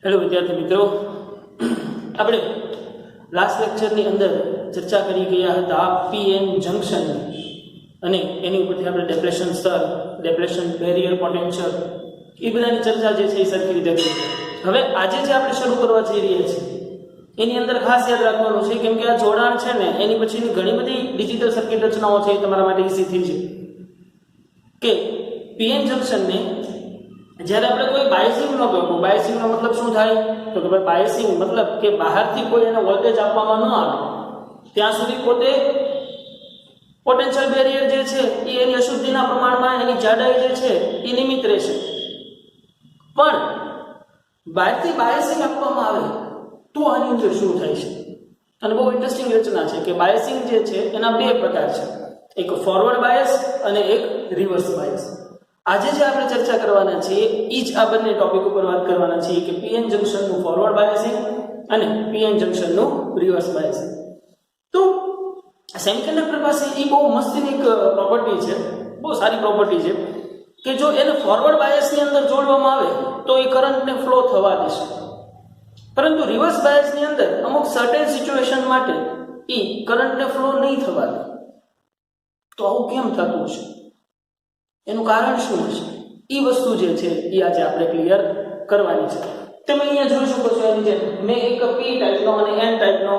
Hello વિદ્યાર્થી મિત્રો, આપણે લાસ્ટ લેક્ચરની અંદર ચર્ચા કરી ગયા હતા પીએન જંકશન અને એની ઉપરથી આપણે ડેપ્લેશન સ્તર, ડેપ્લેશન બેરિયર પોટેન્શિયલ એ બધાની ચર્ચા જે છે એ સરખી રીતે કરી. હવે આજે જે આપણે શરૂ કરવા જઈ રહ્યા છીએ એની અંદર ખાસ યાદ રાખવાનું છે, કેમ કે આ જોડાણ છે ને એની પછીની ઘણી બધી ડિજિટલ સર્કિટ રચનાઓ છે એ તમારા માટે ઈઝી થઈ છે કે પીએન જંકશનને જ્યારે આપણે કોઈ બાયસિંગનો કહું, બાયસિંગનો મતલબ શું થાય તો કે ભાઈ બાયસિંગ મતલબ કે બહારથી કોઈ એને વોલ્ટેજ આપવામાં ન આવે ત્યાં સુધી પોતે પોટેન્શિયલ બેરિયર જે છે એ એની અશુદ્ધિના પ્રમાણમાં એની જાડાઈ જે છે એ નિમિત રહેશે. પણ બહારથી બાયસિંગ આપવામાં આવે તો આની અંદર શું થાય છે? અને બહુ ઇન્ટરેસ્ટિંગ રચના છે કે બાયસિંગ જે છે એના બે પ્રકાર છે, એક ફોરવર્ડ બાયસ અને એક રિવર્સ બાયસ. આજે જે આપણે ચર્ચા કરવાના છીએ એ જ આ બંને ટોપિક ઉપર વાત કરવાના છીએ કે પીએન જંકશનનું ફોરવર્ડ બાયસિંગ અને પીએન જંકશનનું રિવર્સ બાયસિંગ. તો સેમિકન્ડક્ટર પાસે એ બહુ મસ્તીની એક પ્રોપર્ટી છે, બહુ સારી પ્રોપર્ટી છે કે જો એને ફોરવર્ડ બાયસની અંદર જોડવામાં આવે તો એ કરંટને ફ્લો થવા દેશે, પરંતુ રિવર્સ બાયસની અંદર અમુક સર્ટેન સિચ્યુએશન માટે એ કરંટને ફ્લો નહીં થવા દે. તો આવું કેમ થતું છે, એનું કારણ શું હશે, એ વસ્તુ જે છે એ આજે આપણે ક્લિયર કરવાની છે. તમે અહીંયા જોઈ શકો છો એની જેમ મેં એક પી ટાઈપનો અને એન ટાઈપનો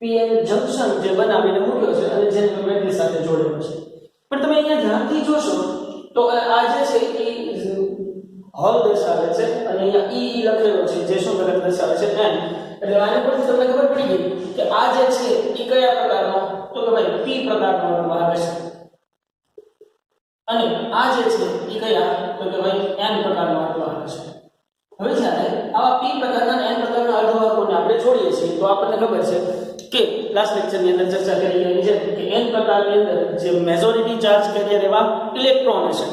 પીએન જંકશન જે બનાવીને મૂક્યો છે અને જેને બેટરી સાથે જોડેલો છે. પણ તમે અહીંયા ધ્યાનથી જોશો તો આ જે છે એ હોલ દર્શાવે છે અને અહીંયા ઈ લખેલો છે જે શું દર્શાવે છે એન. એટલે આને પરથી તમને ખબર પડી ગઈ કે આ જે છે એ કયા પ્રકારનો, તો કે ભાઈ પી પ્રકારનો આવે છે અને આ જે છે એ કયા તો કે ભાઈ એન પ્રકારનો અર્ધવાહક છે. હવે જ્યારે આવા પી પ્રકારના એન પ્રકારના અર્ધવાહકોને આપણે જોડીએ છીએ તો આપણને ખબર છે કે લાસ્ટ લેક્ચરની અંદર ચર્ચા કરી એની જેમ કે એન પ્રકારની અંદર જે મેજોરિટી ચાર્જ કેરિયર એવા ઇલેક્ટ્રોન છે,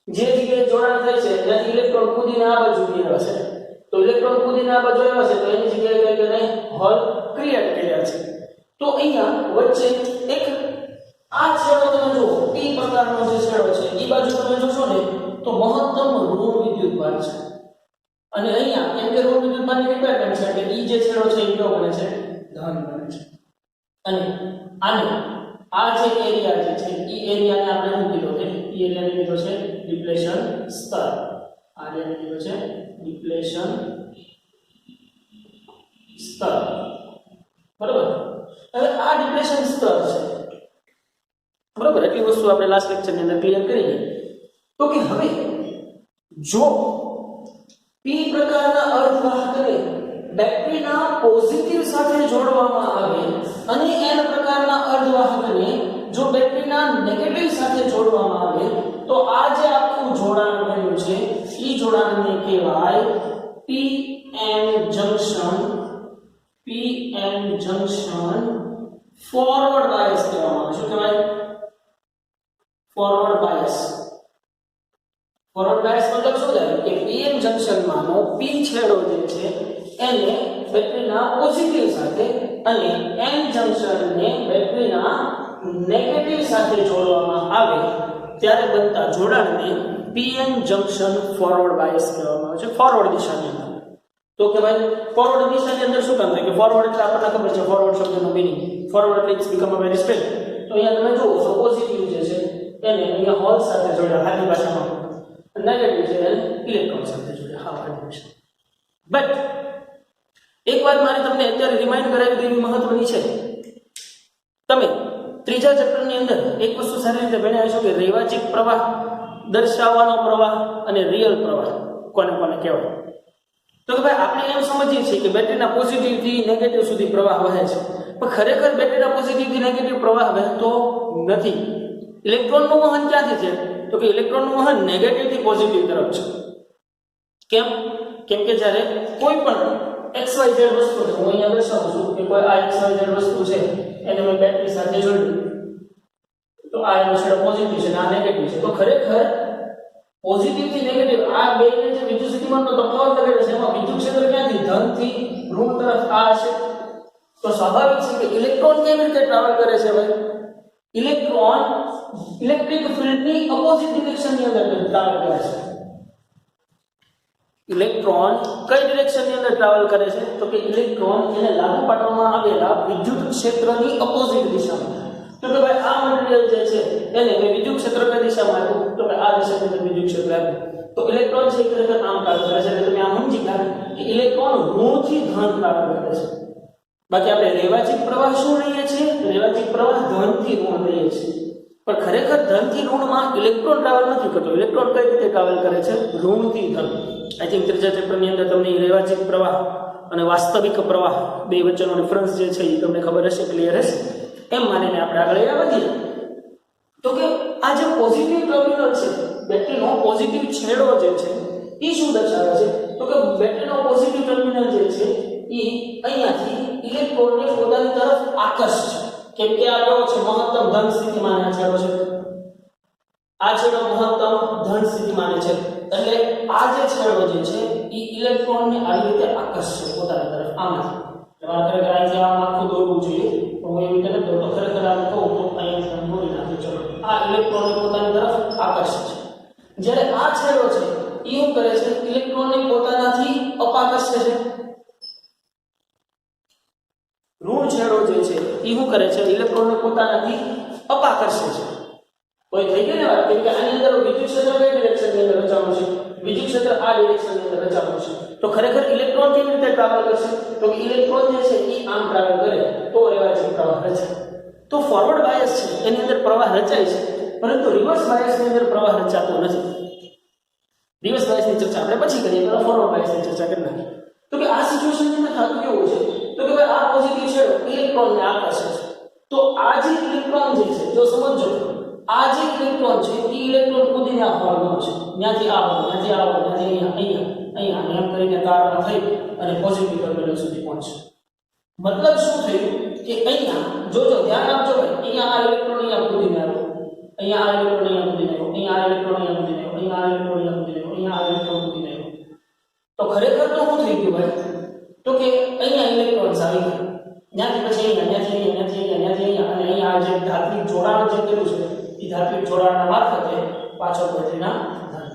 જે જગ્યાએ જોડાણ થાય છે ત્યાંથી ઇલેક્ટ્રોન કૂદીને આ બાજુ આવ્યા છે, તો ઇલેક્ટ્રોન કૂદીને આ બાજુ આવ્યા છે તો એની જગ્યાએ કઈ કે હોલ ક્રિએટ કર્યા છે. તો અહીંયા વચ્ચે એક આ છેડો તમે જુઓ પી પ્રકારનો જે છેડો છે એ બાજુ તમે જોશો ને તો મહત્તમ ઋણ વિદ્યુતભાર છે અને અહીંયા કેમ કે ઋણ વિદ્યુતભારની રિક્વાયરમેન્ટ છે એટલે ઈ જે છેડો છે એ કયો બને છે, ધન બને છે. અને આને આ જે એરિયા જે છે એ એરિયાને આપણે શું કીધો કે એ એરિયાને કીધો છે ડિપ્લેશન સ્તર. આ એરિયાને કીધો છે ડિપ્લેશન સ્તર, બરોબર. હવે આ ડિપ્લેશન સ્તર છે, બરોબર. એટલી વસ્તુ આપણે લાસ્ટ લેક્ચરની અંદર ક્લિયર કરી. તો કે હવે જો પી પ્રકારના અર્ધવાહકને બેટરીના પોઝિટિવ સાથે જોડવામાં આવે અને એન પ્રકારના અર્ધવાહકને જો બેટરીના નેગેટિવ સાથે જોડવામાં આવે તો આ જે આખું જોડાણ બન્યું છે એ જોડાણને કહેવાય PN junction. PN junction forward bias કહેવામાં આવે. શું કહેવાય? Forward bias. ફોરવર્ડ બાયસ મતલબ શું થાય કે પીએન જંકશનમાંનો પી છેડો જે છે એને બેટરીના પોઝિટિવ સાથે અને એન જંકશનને બેટરીના નેગેટિવ સાથે જોડવામાં આવે ત્યારે બનતા જોડાણને પીએન જંકશન ફોરવર્ડ બાયસ કહેવામાં આવે છે, ફોરવર્ડ દિશાની અંદર. તો કે ભાઈ ફોરવર્ડ દિશાની અંદર શું કામ થાય કે ફોરવર્ડ એટલે આપણને ખબર છે ફોરવર્ડ શબ્દનો મીનિંગ, ફોરવર્ડ એટલે it's become a very space. તો અહીંયા તમે જુઓ છો પોઝિટિવ જે છે એને અહીંયા હોલ સાથે જોડ્યા, હાની ભાષામાં નેગેટિવ છે એને ઇલેક્ટ્રોન સાથે જોડ્યા. હા, બરાબર. બટ એક વાત મારે તમને અત્યારે રિમાઇન્ડ કરાવી દેવી મહત્વની છે. તમે ત્રીજા ચેપ્ટરની અંદર એક વસ્તુ સારી રીતે ભણ્યા છો કે રૈવાચિક પ્રવાહ દર્શાવવાનો પ્રવાહ અને રિયલ પ્રવાહ કોને કોને કહેવાય. તો કે ભાઈ આપણે એમ સમજીએ છીએ કે બેટરીના પોઝિટિવ થી નેગેટિવ સુધી પ્રવાહ વહે છે, પણ ખરેખર બેટરીના પોઝિટિવ થી નેગેટિવ પ્રવાહ વહેતો નથી. ઇલેક્ટ્રોનનું વહન ક્યાંથી છે તો કે ઇલેક્ટ્રોનનું વહન નેગેટિવ થી પોઝિટિવ તરફ છે. કેમ? કેમ કે જ્યારે કોઈ પણ XYZ વસ્તુ છે, હું અહીંયા દર્શાવું છું કે કોઈ આ XYZ વસ્તુ છે એને મેં બેટરી સાથે જોડ્યું તો આ એનો છેડો પોઝિટિવ છે અને આ નેગેટિવ છે. તો ખરેખર પોઝિટિવ થી નેગેટિવ આ બેને જે વિદ્યુત સ્થિતિમાનનો તફાવત લગાડ્યો છે એમાં વિદ્યુત ક્ષેત્ર ક્યાંથી ધન થી ઋણ તરફ આ છે. તો સ્વાભાવિક છે કે ઇલેક્ટ્રોન કેવી રીતે ટ્રાવેલ કરે છે ભાઈ ઇલેક્ટ્રોન ઇલેક્ટ્રિક ફિલ્ડની ઓપોઝિટ ડિરેક્શનની અંદર ટ્રાવેલ કરે છે. ઇલેક્ટ્રોન કઈ ડિરેક્શનની અંદર ટ્રાવેલ કરે છે? તો કે ઇલેક્ટ્રોન એને લાગુ પાડવામાં આવેલા વિદ્યુત ક્ષેત્રની ઓપોઝિટ દિશામાં. તો કે ભાઈ આ મટીરીયલ જે છે એને મેં વિદ્યુત ક્ષેત્ર કઈ દિશામાં આપ્યું? તો કે આ દિશાની અંદર વિદ્યુત ક્ષેત્ર આપ્યું. તો ઇલેક્ટ્રોન છે ખરેખર આમ ટ્રાવેલ કરે છે. એટલે તમે આમ સમજી ગયા કે ઇલેક્ટ્રોન ઋણથી ધન ટ્રાવેલ કરે છે. બાકી આપણે રેવાચિક પ્રવાહ શું લઈએ છીએ? રેવાચિક પ્રવાહ ધનથી ઋણ લઈએ છીએ. પણ ખરેખર ધનથી ઋણમાં ઇલેક્ટ્રોન ટ્રાવેલ નથી કરતો. ઇલેક્ટ્રોન કઈ રીતે ટ્રાવેલ કરે છે? ઋણથી ધન. આઈ થિંક ત્રીજા ચેપ્ટરની અંદર તમને રેવાચિક પ્રવાહ અને વાસ્તવિક પ્રવાહ બે વચ્ચેનો ડિફરન્સ જે છે એ તમને ખબર હશે, ક્લિયર હશે. એમ માનીને આપણે આગળ વધીએ તો કે આ જે પોઝિટિવ ટર્મિનલ છે, બેટરીનો પોઝિટિવ છેડો જે છે એ શું દર્શાવે છે? તો કે બેટરીનો પોઝિટિવ ટર્મિનલ જે છે એ અહીંયાથી ઇલેક્ટ્રોનને પોતાની તરફ આકર્ષે છે. કેમ કે આ કેવો છે? મહત્તમ ધન સ્થિતિમાં આ છેડો છે. આ છેડો મહત્તમ ધન સ્થિતિમાં છે. એટલે આ જે છેડો જે છે એ ઇલેક્ટ્રોનને આવી રીતે આકર્ષે પોતાની તરફ. આમાંથી તમારે ખરેખર અહીંથી આમ આખું દોરવું જોઈએ. તો હું એવી રીતે તો ખરેખર આમ કહું તો અહીંયા દોરી નાખું. ચલો, આ ઇલેક્ટ્રોનને પોતાની તરફ આકર્ષે છે. જ્યારે આ છેડો છે એ શું કરે છે? ઇલેક્ટ્રોનને પોતાનાથી અપાકર્ષે છે. ઋણ છેડો જે છે એ શું કરે છે? ઇલેક્ટ્રોનને પોતાનાથી અપાકર્ષે છે. કોઈ થઈ ગઈ ને વાત? કેમ કે આની અંદર વિદ્યુત ક્ષેત્ર કઈ ડિરેક્શનની અંદર રચાવાનું છે? વિદ્યુત ક્ષેત્ર આ ડિરેક્શનની અંદર રચાવાનું છે. તો ખરેખર ઇલેક્ટ્રોન કેવી રીતે ટ્રાવેલ કરશે? તો કે ઇલેક્ટ્રોન જે છે એ આમ ટ્રાવેલ કરે તો રેવાચિક પ્રવાહ રચાય. તો ફોરવર્ડ બાયસ છે એની અંદર પ્રવાહ રચાય છે, પરંતુ રિવર્સ બાયસની અંદર પ્રવાહ રચાતો નથી. રિવર્સ બાયસની ચર્ચા આપણે પછી કરીએ, પહેલા ફોરવર્ડ બાયસની ચર્ચા કરી નાખીએ. તો કે આ સિચ્યુએશનની અંદર થતું કેવું છે? તો કે ભાઈ આ પોઝિટિવ છેડો ઇલેક્ટ્રોનને આકર્ષે છે. તો આ જે ઇલેક્ટ્રોન જે છે, જો સમજો, આ જે ઇલેક્ટ્રોન છે એ ઇલેક્ટ્રોન કૂદીને આ હોલમાં છે. ત્યાંથી આ હોલ, ત્યાંથી આ હોલ, ત્યાંથી અહીંયા એમ કરીને તારમાં થઈ અને પોઝિટિવ ટર્મિનલ સુધી પહોંચે. મતલબ શું થયું કે અહીંયા જોજો, ધ્યાન આપજો ભાઈ, અહીંયા આ ઇલેક્ટ્રોન અહીંયા કૂદીને આવ્યો, અહીંયા આ ઇલેક્ટ્રોન અહીંયા કૂદીને આવ્યો, અહીંયા આ ઇલેક્ટ્રોન અહીંયા કૂદીને આવ્યો, અહીંયા આ ઇલેક્ટ્રોન અહીંયા કૂદીને આવ્યો, અહીંયા આ ઇલેક્ટ્રોન કૂદીને આવ્યો. તો ખરેખર તો શું થઈ ગયું ભાઈ? તો કે અહીંયા ઇલેક્ટ્રોન્સ આવી ગયા, ત્યાંથી પછી અહીંયા, ત્યાંથી અહીંયા, ત્યાંથી અહીંયા, અને અહીંયા આ જે ધાત્વિક જોડાણ જે કર્યું છે એ ધાત્વિક જોડાણના મારફતે પાછળ બેટરીના ધન.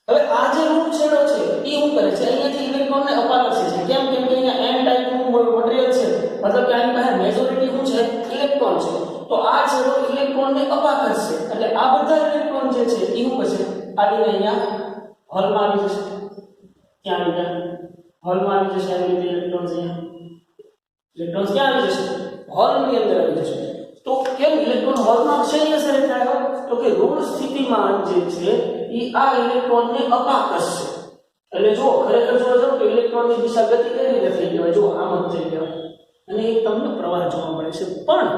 હવે આ જે ઋણ છેડો છે એ શું કરે છે? અહીંયાથી ઇલેક્ટ્રોનને અપાકર્ષે છે. કેમ? કેમ કે અહીંયા n ટાઈપનું મટીરીયલ છે, મતલબ કે આની પાસે મેજોરિટી શું છે? ઇલેક્ટ્રોન છે. તો આ છેડો ઇલેક્ટ્રોનને અપાકર્ષે, એટલે આ બધા ઇલેક્ટ્રોન જે છે એ શું કરશે? આવીને અહીંયા હોલમાં આવી જશે. ક્યાં આવી જાય? હોલમાં આવી જશે. આવી રીતે ઇલેક્ટ્રોન્સ અહીંયા, ઇલેક્ટ્રોન્સ ક્યાં આવી જશે? હોલની અંદર આવી જશે. તો કેમ ઇલેક્ટ્રોન હોલમાં શેની અસર થાય? તો કે ઋણ સ્થિતિમાં જે છે એ આ ઇલેક્ટ્રોનને અપાકર્ષે. એટલે જો ખરેખર જોવા જાવ તો ઇલેક્ટ્રોનની દિશા ગતિ કઈ રીતે થઈ ગઈ? જો આમ જ થઈ ગયો અને એક તમને પ્રવાહ જોવા મળે છે. પણ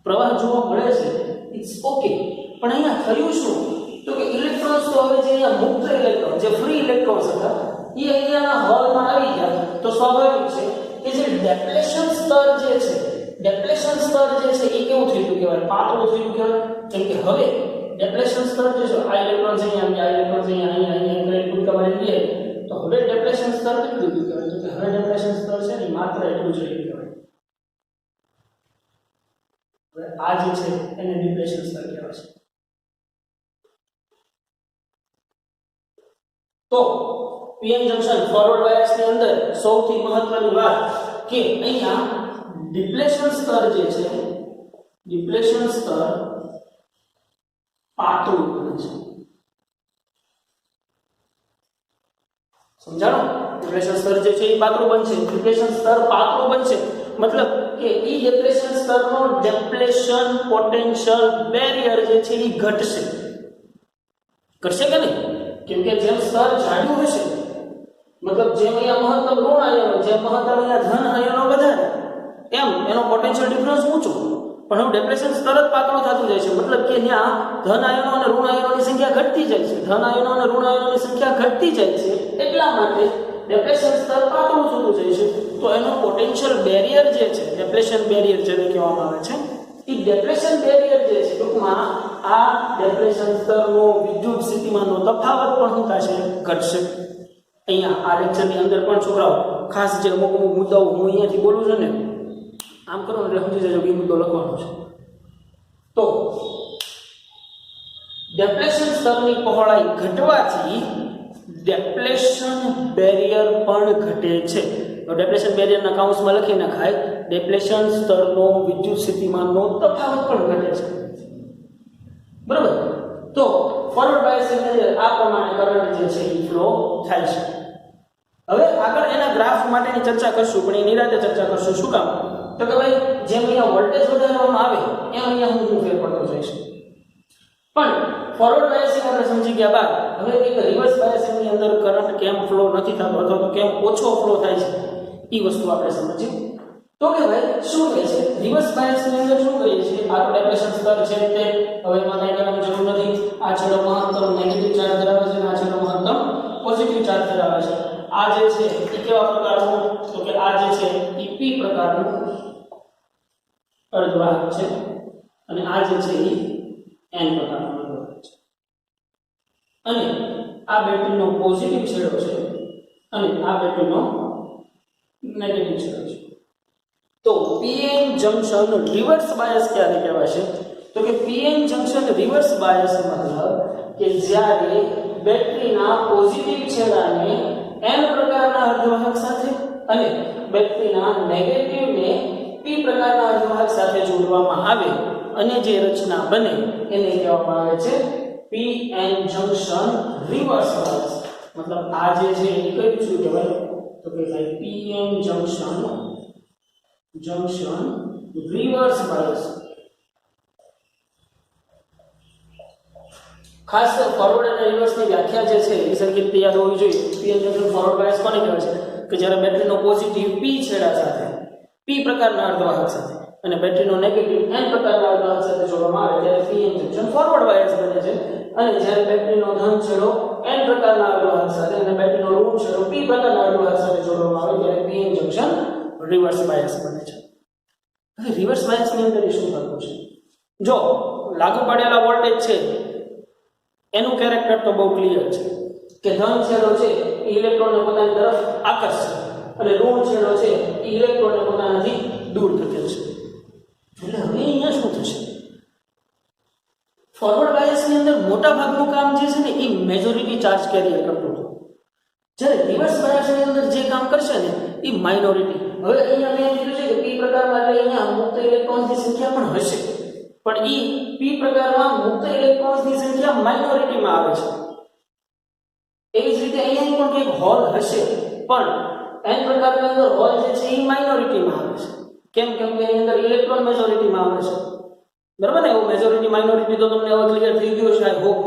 પ્રવાહ જોવા મળે છે, ઇટ્સ ઓકે, પણ અહીંયા થયું શું? તો કે ઇલેક્ટ્રોન્સ તો હવે જે અહીંયા મુક્ત ઇલેક્ટ્રોન, જે ફ્રી ઇલેક્ટ્રોન્સ હતા એ અહીંયા હોલમાં આવી ગયા. તો સ્વાભાવિક છે કે જે ડેપ્લેશન સ્તર જે છે, ડેપ્લેશન સ્તર જે છે એ કેવું થઈ ગયું કહેવાય? પાતળું થઈ ગયું કહેવાય. કેમ કે હવે ડેપ્લેશન સ્તર જે છે, આ ઇલેક્ટ્રોન અહીંયા, આ ઇલેક્ટ્રોન અહીંયા કરીને કૂદકા મારી લે, તો હવે ડેપ્લેશન સ્તર કેટલું થઈ ગયું કહેવાય? તો કે હવે ડેપ્લેશન સ્તર છે એ માત્ર એટલું જ રહ્યું કહેવાય. હવે આ જે છે એને ડિપ્લેશન સ્તર કહેવાય છે. તો પીએન જંકશન ફોરવર્ડ બાયસની અંદર સૌથી મહત્વની વાત કે અહીંયા ડિપ્લેશન સ્તર જે છે, ડિપ્લેશન સ્તર પાતળું બને છે. સમજાણો? ડિપ્લેશન સ્તર જે છે એ પાતળું બનશે. ડિપ્લેશન સ્તર પાતળું બનશે મતલબ કે ઈ ડિપ્લેશન સ્તરનો ડિપ્લેશન પોટેન્શિયલ બેરિયર જે છે એ ઘટશે. ઘટશે કે નહીં? કેમ કે જેમ સ્તર જાડું હશે, મતલબ જેમ અહીંયા મહત્તમ ઋણ આયનો, જેમ મહત્તમ અહીંયા ધન આયનો વધારે, એમ એનો પોટેન્શિયલ ડિફરન્સ ઊંચો. પણ હવે ડેપ્લેશન સ્તર જ પાતળું થતું જાય છે. મતલબ કે ત્યાં ધન આયનો અને ઋણ આયનોની સંખ્યા ઘટતી જાય છે. ધન આયનો અને ઋણ આયનોની સંખ્યા ઘટતી જાય છે, એટલા માટે ડેપ્લેશન સ્તર પાતળું થતું જાય છે. તો એનો પોટેન્શિયલ બેરિયર જે છે, ડેપ્લેશન બેરિયર જેને કહેવામાં આવે છે, એ ડેપ્લેશન બેરિયર જે છે ટૂંકમાં આ ડેપ્લેશન સ્તરનો વિદ્યુત સ્થિતિમાનનો તફાવત પણ શું થશે? ઘટશે. અહીંયા આ લેક્ચરની અંદર પણ છોકરાઓ ખાસ જે અમુક મુદ્દાઓ હું અહીંયાથી બોલું છું ને, આમ કરો એટલે સમજી જજો કે મુદ્દો લખવાનો છે. તો ડેપ્લેશન સ્તરની પહોળાઈ ઘટવાથી ડેપ્લેશન બેરિયર પણ ઘટે છે. તો ડેપ્લેશન બેરિયરના કાઉન્સમાં લખી નખાય ડેપ્લેશન સ્તરનો વિદ્યુત સ્થિતિમાનનો તફાવત પણ ઘટે છે. બરાબર. તો ફોરવર્ડ બાયસની અંદર આ પ્રમાણે કરંટ જે છે એ ફ્લો થાય છે. હવે આગળ એના ગ્રાફ માટેની ચર્ચા કરશું, પણ એ નિરાતે ચર્ચા કરશું. શું કામ? તો કે ભાઈ જેમ અહીંયા વોલ્ટેજ વધારવામાં આવે એમ અહીંયા હું ફેર પડતો જઈશ. પણ ફોરવર્ડ બાયસિંગ આપણે સમજી ગયા બાદ હવે એક રિવર્સ બાયસિંગની અંદર કરંટ કેમ ફ્લો નથી થતો અથવા તો કેમ ઓછો ફ્લો થાય છે એ વસ્તુ આપણે સમજીએ. તો કે ભાઈ શું કહે છે રિવર્સ બાયસની અંદર શું કહીએ છીએ આ ડેપ્લેશન સ્તર છે તે હવે એમાં કંઈ કરવાની જરૂર નથી. આ છેડો મહત્તમ નેગેટિવ ચાર્જ ધરાવે છે અને આ છેડો મહત્તમ પોઝિટિવ ચાર્જ ધરાવે છે. આ જે છે એ કેવા પ્રકારનું? તો કે આ જે છે એ p પ્રકારનું અર્ધવાહક છે અને આ જે છે એ n પ્રકારનું અર્ધવાહક છે. અને આ બેટરીનો પોઝિટિવ છેડો છે અને આ બેટરીનો નેગેટિવ છેડો છે. તો pn જંક્શન રિવર્સ બાયસ ક્યારે કહેવાશે? તો કે pn જંક્શન રિવર્સ બાયસ મતલબ કે જ્યારે બેટરીના પોઝિટિવ છેડાને n પ્રકારના અર્ધવાહક સાથે અને બેટરીના નેગેટિવને p પ્રકારના અર્ધવાહક સાથે જોડવામાં આવે અને જે રચના બને એને કહેવામાં આવે છે pn જંક્શન રિવર્સ બાયસ. મતલબ આ જે છે એ કયું શું કહેવાય? તો કે ભાઈ pn જંક્શન રિવર્સ બાયસ. ખાસ ફોરવર્ડ અને રિવર્સની વ્યાખ્યા જે છે એ સરખી રીતે યાદ હોવી જોઈએ. પીએન જંક્શન ફોરવર્ડ બાયસ કોને કહેવાય છે? કે જ્યારે બેટરીનો પોઝિટિવ p છેડા સાથે p પ્રકારના અર્ધવાહક સાથે અને બેટરીનો નેગેટિવ n પ્રકારના અર્ધવાહક સાથે જોડવામાં આવે ત્યારે પીએન જંક્શન ફોરવર્ડ બાયસ બને છે. અને જ્યારે બેટરીનો ધન છેડો n પ્રકારના અર્ધવાહક સાથે અને બેટરીનો ઋણ છેડો p પ્રકારના અર્ધવાહક સાથે જોડવામાં આવે ત્યારે પીએન જંક્શન રિવર્સ બાયસ બને છે. હવે રિવર્સ બાયસની અંદર શું થતું છે? જો લાગુ પડેલા વોલ્ટેજ છે એનું કેરેક્ટર તો બહુ ક્લિયર છે કે ધન છેડો છે એ ઇલેક્ટ્રોનને પોતાની તરફ આકર્ષે અને ઋણ છેડો છે એ ઇલેક્ટ્રોનને પોતાનાથી દૂર ધકેલશે. એટલે હવે અહીંયા શું થશે? ફોરવર્ડ બાયસની અંદર મોટા ભાગનું કામ જે છે ને એ મેજોરિટી ચાર્જ કેરિયર કરતું હતું, જ્યારે રિવર્સ બાયસની અંદર જે કામ કરશે ને એ માઇનોરિટી. હવે અહીંયા મેં કીધું છે કે p પ્રકારમાં એટલે અહીંયા મુક્ત ઇલેક્ટ્રોન્સની સંખ્યા પણ હશે, પણ ઈ p પ્રકારમાં મુક્ત ઇલેક્ટ્રોન્સની સંખ્યા માઇનોરિટીમાં આવે છે. એવી જ રીતે અહીંયા પણ કંઈક હોલ હશે, પણ n પ્રકારની અંદર હોલ જે છે એ માઇનોરિટીમાં આવે છે. કેમ? કેમ કે એની અંદર ઇલેક્ટ્રોન મેજોરિટીમાં આવે છે. બરાબર ને? એવું મેજોરિટી માઇનોરિટી તો તમને હવે ક્લિયર થઈ ગયું છે, આઈ હોપ.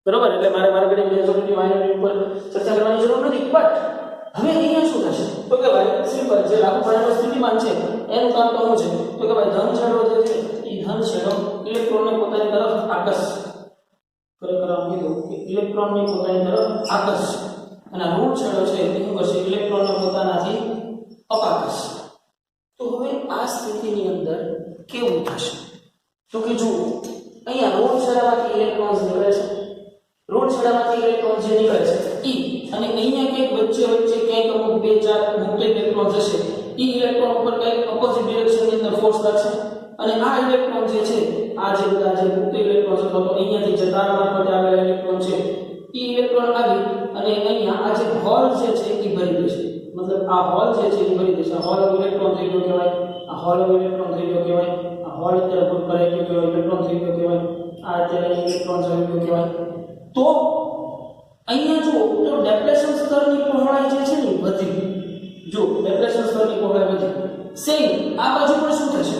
બરાબર? એટલે મારે ઘણી મેજોરિટી માઇનોરિટી ઉપર ચર્ચા કરવાની જરૂર નથી. બટ હવે અહીંયા શું થશે? તો કે ભાઈ સિમ્પલ જે લાગુ પડેલો સ્થિતિમાન છે એનું કામ તો શું છે? તો કે ભાઈ ધન છેડો જે છે એ ધન છેડો ઇલેક્ટ્રોનને પોતાની તરફ આકર્ષે. ખરેખર આમ કીધું કે ઇલેક્ટ્રોનને પોતાની તરફ આકર્ષે અને ઋણ છેડો છે એ શું કરશે? ઇલેક્ટ્રોનને પોતાનાથી અપાકર્ષે. તો હવે આ સ્થિતિની અંદર કેવું થશે? તો કે જો અહીંયા ઋણ છેડામાંથી ઇલેક્ટ્રોન્સ નીકળે છે, ઋણ છેડામાંથી ઇલેક્ટ્રોન જે નીકળે છે ઈ અને અહીંયા કંઈક વચ્ચે ક્યાંક અમુક બે ચાર મુક્ત ઇલેક્ટ્રોન જશે, ઈ ઇલેક્ટ્રોન ઉપર કંઈક ઓપોઝિટ ડિરેક્શનની અંદર ફોર્સ લાગશે અને આ ઇલેક્ટ્રોન જે છે આ જે બધા જે મુક્ત ઇલેક્ટ્રોન છે તો અહીંયાથી જે તાર મારફતે આવેલા ઇલેક્ટ્રોન છે ઈ ઇલેક્ટ્રોન આવી અને અહીંયા આ જે હોલ જે છે એ ભરી દેશે. મતલબ આ હોલ જે છે એ ભરી દેશે. હોલ ઓફ ઇલેક્ટ્રોન થઈ ગયો કહેવાય, આ હોલ ઓફ ઇલેક્ટ્રોન થઈ ગયો કહેવાય, આ હોલ અત્યારે પૂર કરાઈ ગયો કહેવાય, ઇલેક્ટ્રોન થઈ ગયો કહેવાય, આ અત્યારે ઇલેક્ટ્રોન આવી ગયો કહેવાય. તો અહીંયા જો તો ડેપ્લેશન સ્તરની પહોળાઈ જે છે ને વધી. જો ડેપ્લેશન સ્તરની પહોળાઈ વધી. સેમ આ બાજુ પણ શું થશે?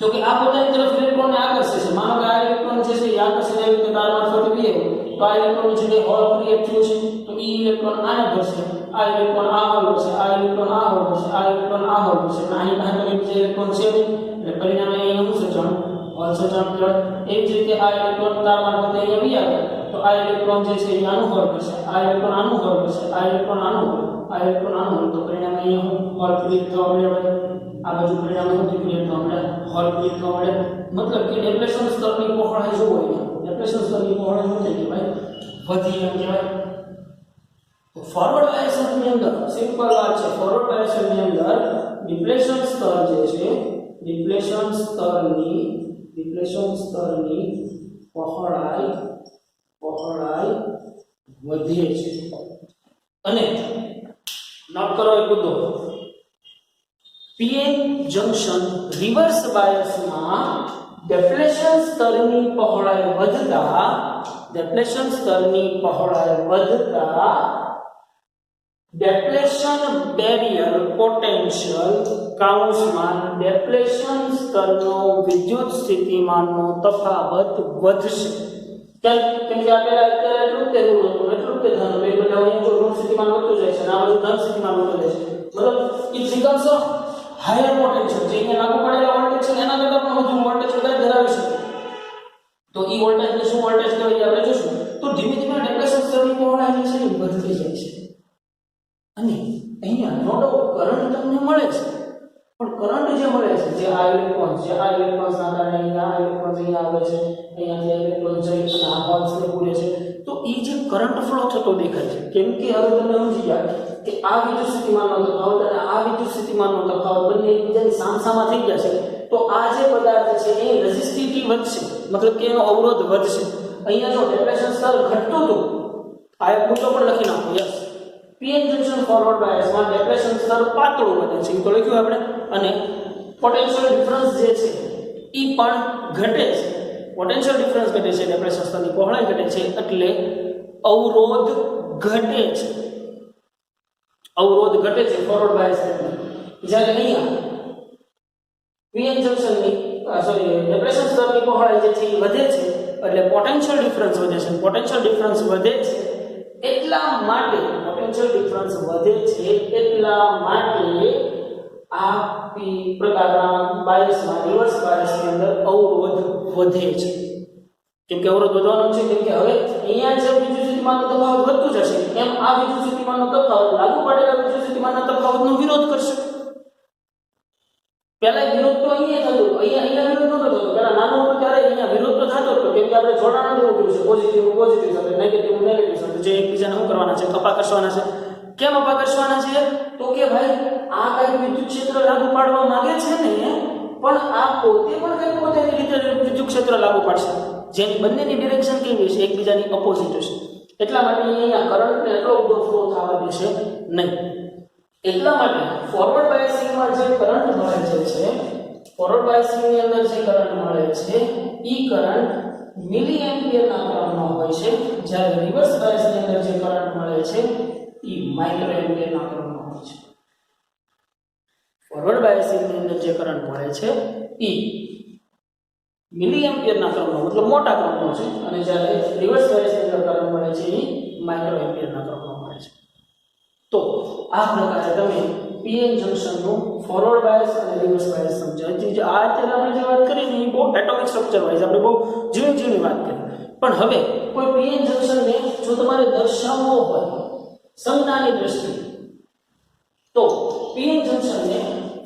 તો કે આ પોતાની તરફ ઇલેક્ટ્રોનને આકર્ષે છે. માનો કે આ ઇલેક્ટ્રોન જે છે એ આકર્ષે છે કે તાર મારફતે બી તો આ ઇલેક્ટ્રોન જે હોલ ક્રિએટ થયું છે તો ઈ ઇલેક્ટ્રોન આને ભરશે, આ ઇલેક્ટ્રોન આ હોલ ભરશે, આ ઇલેક્ટ્રોન આ હોલ ભરશે, આ ઇલેક્ટ્રોન આ હોલ ભરશે. આની પાસે તો બીજા ઇલેક્ટ્રોન છે નહીં એટલે પરિણામે અહીંયા શું સર્જન? હોલ સર્જન કહેવાય. એવી જ રીતે આ ઇલેક્ટ્રોન તાર મારફતે અહીંયા બી આવે તો આ ઇલેક્ટ્રોન જે છે એ આનું હોલ ભરશે, આ ઇલેક્ટ્રોન આનું હોલ ભરશે, આ ઇલેક્ટ્રોન આનું હોલ, આ ઇલેક્ટ્રોન આનું હોલ. તો પરિણામે અહીંયા હું હોલ ક્રિએટ થવા મળે. આ બાજુ પરિણામે શું ક્રિએટ થવા મળે? હોલ ક્રિએટ થવા મળે. મતલબ કે ડેપ્લેશન સ્તરની પહોળાઈ જો હોય ડેપ્લેશન સ્તરની પહોળાઈ શું થઈ ગઈ? વધી એમ કહેવાય. તો ફોરવર્ડ બાયસની અંદર સિમ્પલ વાત છે. ફોરવર્ડ બાયસની અંદર ડિપ્લેશન સ્તર જે છે ડિપ્લેશન સ્તરની ડિપ્લેશન સ્તરની પહોળાઈ વધે છે અને નોટ કરો એક મુદ્દો પીએન જંક્શન રિવર્સ બાયસમાં ડેપ્લેશન સ્તરની પહોળાઈ વધતા ડેપ્લેશન બેરિયર પોટેન્શિયલ કાઉન્સમાં ડેપ્લેશન સ્તરનો વિદ્યુત સ્થિતિમાનનો તફાવત વધશે કેમ કે આપેલા અત્યારે એટલું કે ધન બે બધા જો ઋણ સ્થિતિમાન વધતું જાય છે અને આ બધું ધન સ્થિતિમાન વધતું જાય છે મતલબ it becomes a higher potential જે અહીંયા લાગુ પડેલા વોલ્ટેજ છે એના કરતાં પણ વધુ વોલ્ટેજ કદાચ ધરાવી શકે તો ઈ વોલ્ટેજને શું વોલ્ટેજ કહેવાય આપણે જોશું તો ધીમે ધીમે ડેપ્લેશન સ્તરની પહોળાઈ છે વધતી જાય છે અને અહીંયા નો ડાઉટ કરંટ તમને મળે છે પણ કરંટ જે મળે છે જે આ ઇલેક્ટ્રોન્સના કારણે અહીંયા ઇલેક્ટ્રોન્સ અહીંયા આવે છે અહીંયાથી ઇલેક્ટ્રોન જઈ અને આ હોલ્સને પૂરે છે તો એ જે કરંટ ફ્લો થતો દેખાય છે કેમ કે હવે તમે સમજી ગયા કે આ વિદ્યુત સ્થિતિમાનનો તફાવત અને આ વિદ્યુત સ્થિતિમાનનો તફાવત બંને એકબીજાની સામસામા થઈ ગયા છે તો આ જે પદાર્થ છે એ રેઝિસ્ટિવિટી વધશે મતલબ કે એનો અવરોધ વધશે અહીંયા જો ડેપ્લેશન સ્તર ઘટતું હતું આ એક મુદ્દો પણ લખી નાખો યસ પીએન જંક્શન ફોરવર્ડ બાયસમાં ડેપ્લેશન સ્તર પાતળું બને છે તો લખ્યું આપણે અને પોટેન્શિયલ ડિફરન્સ જે છે એ પણ ઘટે છે પોટેન્શિયલ ડિફરન્સ ઘટે છે ડેપ્લેશન સ્તરની પહોળાઈ ઘટે છે એટલે અવરોધ ઘટે છે ફોરવર્ડ બાયસ જ્યારે અહીંયા પીએન જંક્શનની ડેપ્લેશન સ્તરની પહોળાઈ જે છે એ વધે છે એટલે પોટેન્શિયલ ડિફરન્સ વધે છે પોટેન્શિયલ ડિફરન્સ વધે છે એટલા માટે આ પી પ્રકારના બાયસમાં રિવર્સ બાયસની અંદર અવરોધ વધે છે કેમ કે અવરોધ વધવાનો છે કેમ કે હવે અહીંયા જે વિદ્યુત સ્થિતિમાનનો તફાવત વધતું જશે એમ આ વિદ્યુત સ્થિતિમાનનો તફાવત લાગુ પડેલા વિદ્યુત સ્થિતિમાનના તફાવતનો વિરોધ કરશે પહેલા વિરોધ તો અહીંયા થતો અહીંયા વિરોધ નહોતો થતો પહેલા નાનો હતો ત્યારે અહીંયા વિરોધ તો થતો હતો કેમ કે આપણે જોડાણ દેવું પડ્યું છે પોઝિટિવ સાથે નેગેટિવ સાથે જે એકબીજાને શું કરવાના છે કપા કરવાના છે કેમ અપા કરવાના છે તો કે ભાઈ આ કઈ વિદ્યુત ક્ષેત્ર લાગુ પાડવા માંગે છે ને પણ આ પોતે પણ કઈ પોતાની રીતે વિદ્યુત ક્ષેત્ર લાગુ પાડશે જેની બંનેની ડિરેક્શન કેવી હશે એકબીજાની ઓપોઝિટ હશે એટલા માટે અહીંયા કરંટને એટલો બધો ફ્લો થવા દેશે નહીં એટલા માટે ફોરવર્ડ બાયસિંગમાં જે કરંટ મળે છે ફોરવર્ડ બાયસિંગની અંદર જે કરંટ મળે છે ઈ કરંટ મિલી એમ્પિયરના ક્રમનો હોય છે જ્યારે રિવર્સ બાયસની અંદર જે કરંટ મળે છે ઈ માઇક્રો એમ્પિયરના ક્રમનો હોય છે ફોરવર્ડ બાયસિંગની અંદર જે કરંટ મળે છે ઈ મિલી એમ્પિયરના ક્રમનો મતલબ મોટા ક્રમનો છે અને જ્યારે રિવર્સ બાયસની અંદર કરંટ મળે છે ઈ માઇક્રો એમ્પિયરના ક્રમનો મળે છે તો આ પ્રકારે તમે પીએન જંક્શનનું ફોરવર્ડ બાયસ અને રિવર્સ બાયસ સમજાવી જે આ અત્યારે આપણે જે વાત કરી ને એ બહુ એટોમિક સ્ટ્રક્ચર વાઇઝ આપણે બહુ ઝીણી વાત કરી પણ હવે કોઈ પીએન જંક્શનને જો તમારે દર્શાવવો હોય સંજ્ઞાની દ્રષ્ટિએ તો પીએન જંક્શનને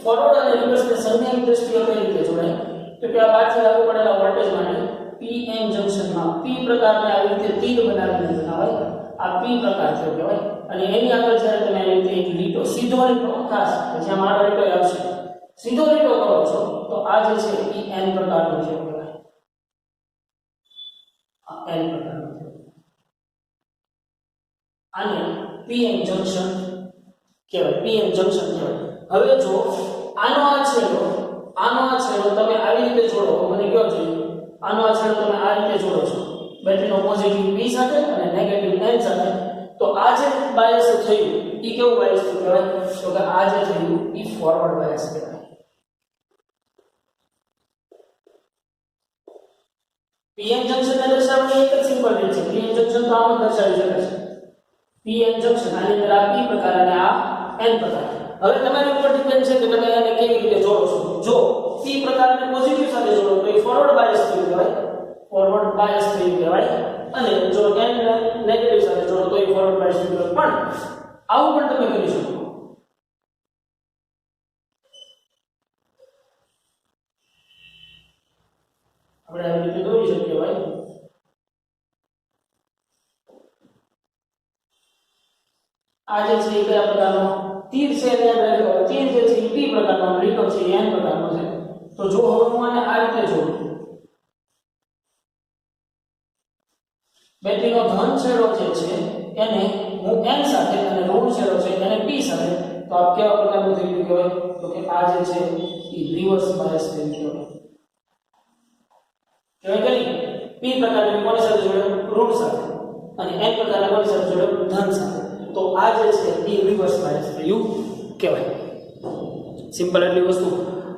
ફોરવર્ડ અને રિવર્સને સંજ્ઞાની દ્રષ્ટિએ કઈ રીતે જોડાય તો કે આ બહારથી લાગુ પડેલા વોલ્ટેજ માટે પીએન જંક્શનમાં પી પ્રકારને આવી રીતે તીર બનાવીને બનાવાય આ પી પ્રકાર થયો કહેવાય અને એની આગળ જ્યારે તમે આવી રીતે એક લીટો સીધો લીટો ખાસ જ્યાં મારો લીટો આવશે સીધો લીટો કરો છો તો આ જે છે એ એન પ્રકારનો થયો કહેવાય આ એન પ્રકારનો થયો આને પીએન જંક્શન કહેવાય પીએન જંક્શન કહેવાય હવે જો આનો આ છેડો તમે આવી રીતે જોડો મને કયો જોઈએ આનો આ છેડો તમે આ રીતે જોડો છો બેટરીનો પોઝિટિવ P સાથે અને નેગેટિવ N સાથે તો આ જે બાયસ થયું ઈ કેવું બાયસ કહેવાય તો કે આ જે થયું ઈ ફોરવર્ડ બાયસ કહેવાય પીએન જંક્શન ને દર્શાવવાની એક જ સિમ્પલ રીત છે પીએન જંક્શન તો આમ જ દર્શાવી શકાય છે પીએન જંક્શન આની અંદર આ P પ્રકાર અને આ N પ્રકાર હવે તમારી ઉપર ડિપેન્ડ છે કે તમે એને કેવી રીતે જોડો છો જો P પ્રકારને પોઝિટિવ સાથે જોડો તો એ ફોરવર્ડ બાયસ થયું કહેવાય ફોરવર્ડ બાયસ થયું કહેવાય અને જો N નેગેટિવ સાથે જોડો તો એ ફોરવર્ડ બાયસ થયું કહેવાય પણ આવું પણ તમે કરી શકો આપણે આવી રીતે દોરી શકીએ ભાઈ આ જે છે એ કયા પ્રકારનો તીર છે એને રાખો તીર જે છે એ P પ્રકારનો લીટો છે N પ્રકારનો છે તો જો હવે હું આને આ રીતે જોડું બેટરીનો ધન છેડો જે છે એને હું n સાથે અને ઋણ છેડો છે એને p સાથે, તો આ કેવા પ્રકારનું થઈ ગયું કહેવાય? તો કે આ જે છે એ રિવર્સ બાયસ થઈ ગયું કહેવાય કે નહીં? p પ્રકારની કોની સાથે જોડે? ઋણ સાથે, અને n પ્રકારના કોની સાથે જોડે? ધન સાથે. તો આ જે છે એ રિવર્સ બાયસ થયું કહેવાય. સિમ્પલ એટલી વસ્તુ.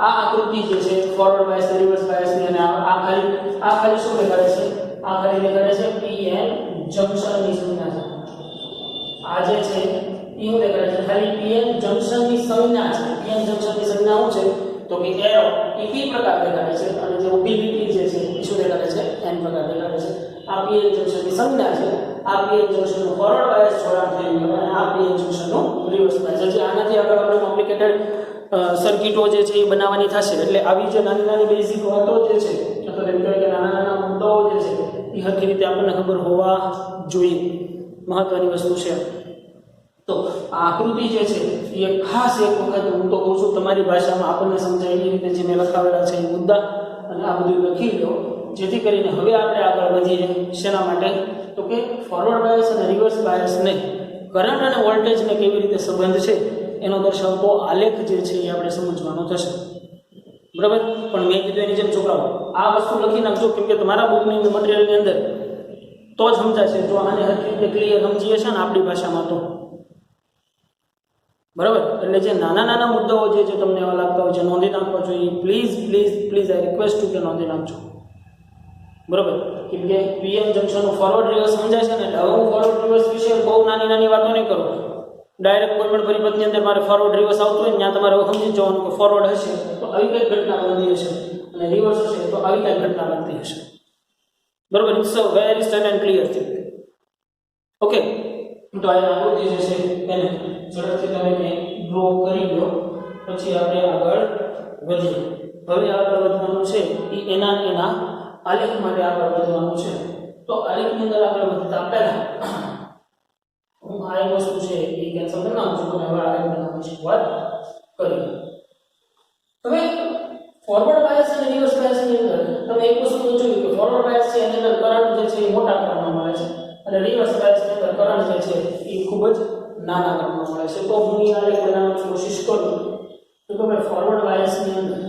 આ આકૃતિ જે છે ફોરવર્ડ બાયસ રિવર્સ બાયસ ની, અને આ ખાલી શું દેખાડે છે? આ ખાલી દેખાડે છે pn જંક્શન ની સંજ્ઞા છે. આ જે છે એ શું દેખાડે છે? ખાલી pn જંક્શન ની સંજ્ઞા છે. pn જંક્શન ની સંજ્ઞા શું છે? તો કે એરો એ p પ્રકાર દેખાડે છે, અને જે ઊભી લીટી જે છે એ શું દેખાડે છે? n પ્રકાર દેખાડે છે. આ pn જંક્શન ની સંજ્ઞા છે. આ pn જંક્શન નું ફોરવર્ડ બાયસ જોડાણ થઈ ગયું, અને આ pn જંક્શન નું રિવર્સ બાયસ. જે આનાથી આગળ આપણે કોમ્પ્લિકેટેડ સર્કિટો જે છે એ બનાવવાની થશે. એટલે આવી જે નાની નાની બેઝિક વાતો જે છે, અથવા એમ કહેવાય કે નાના નાના મુદ્દાઓ જે છે એ હરખી રીતે આપણને ખબર હોવા જોઈએ. મહત્વની વસ્તુ છે. તો આ આકૃતિ જે છે એ ખાસ એક વખત હું તો કહું છું તમારી ભાષામાં આપણને સમજાય એ રીતે જે મેં લખાવેલા છે એ મુદ્દા અને આ બધું લખી લો, જેથી કરીને હવે આપણે આગળ વધીએ. શેના માટે? તો કે ફોરવર્ડ બાયસ અને રિવર્સ બાયસને કરંટ અને વોલ્ટેજને કેવી રીતે સંબંધ છે એનો દર્શાવતો આલેખ જે છે એ આપણે સમજવાનો થશે. બરાબર? પણ મેં કીધું એની જેમ છોકરાઓ આ વસ્તુ લખી નાખજો, કેમ કે તમારા બુકની મટીરિયલની અંદર તો જ સમજાશે જો આને હરખી રીતે ક્લિયર સમજીએ છે ને આપણી ભાષામાં તો. બરાબર? એટલે જે નાના નાના મુદ્દાઓ જે તમને એવા લાગતા હોય છે નોંધી નાખવા જોઈએ. Please please please I request two કે નોંધી નાખજો. બરાબર? કેમ કે પીએમ જંક્શનનું ફોરવર્ડ રિવર્સ સમજાય છે ને, એટલે હવે હું ફોરવર્ડ રિવર્સ વિશે બહુ નાની નાની વાતો નહીં કરું. ડાયરેક્ટ કોઈ પણ પરિપથની અંદર મારે ફોરવર્ડ રિવર્સ આવતું હોય ને ત્યાં તમારે સમજી જવાનું કે ફોરવર્ડ હશે તો આવી કંઈક ઘટના બનતી હશે, અને રિવર્સ હશે તો આવી કંઈક ઘટના બનતી હશે. બરાબર? It's a very stand and clear thing. Okay, તો આ આકૃતિ જે છે એને ઝડપથી તમે ડ્રો કરી લો, પછી આપણે આગળ વધીએ. હવે આગળ વધવાનું છે એ એના આલેખ માટે આગળ વધવાનું છે. તો આલેખની અંદર આગળ વધતા પહેલા હું આ એક વસ્તુ છે એ કેન્સલ કરી નાખું છું, અને હવે આલેખ બનાવવાની શરૂઆત કરીએ. હવે ફોરવર્ડ બાયસ અને રિવર્સ બાયસની અંદર તમે એક વસ્તુ જોયું કે ફોરવર્ડ બાયસ છે એની અંદર કરંટ જે છે એ મોટા પ્રમાણમાં મળે છે, અને રિવર્સ બાયસની અંદર કરંટ જે છે એ ખૂબ જ નાના પ્રમાણમાં મળે છે. તો હું આ આલેખ બનાવવાની કોશિશ કરું તો તમે ફોરવર્ડ બાયસની અંદર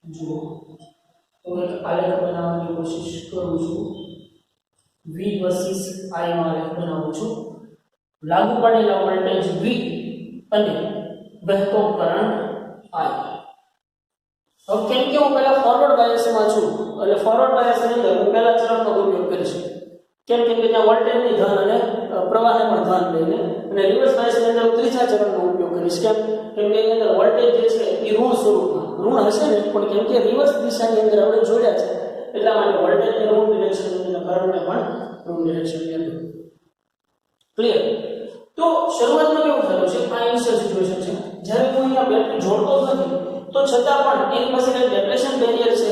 જુઓ તો એક આલેખ બનાવવાની કોશિશ કરું છું. V વર્સિસ I નો આલેખ બનાવું છું. લાગુ પડેલા વોલ્ટેજ V અને વહેતો કરંટ I. હવે કેમ કે હું પહેલા ફોરવર્ડ બાયસમાં છું, એટલે ફોરવર્ડ બાયસની અંદર હું પહેલા ચરણનો ઉપયોગ કરીશ. કેમ કે ત્યાં વોલ્ટેજની ધન અને પ્રવાહને પણ ધન લઈને, અને રિવર્સ બાયસની અંદર હું ત્રીજા ચરણનો ઉપયોગ કરીશ. કેમ કે એની અંદર વોલ્ટેજ જે છે એ ઋણ સ્વરૂપમાં ઋણ હશે ને, પણ કેમ કે રિવર્સ દિશાની અંદર આપણે જોડ્યા છે એટલા માટે વોલ્ટેજની ઋણ ડિરેક્શનની અંદર કરંટને પણ ઋણ ડિરેક્શનની અંદર. ક્લિયર? તો શરૂઆતમાં કેવું થયું છે? આ ઇનિશિયલ સિચ્યુએશન છે. જ્યારે હું અહીંયા બેટરી જોડતો નથી તો છતાં પણ એની પાસે કંઈક ડેપ્રેશન બેરિયર છે,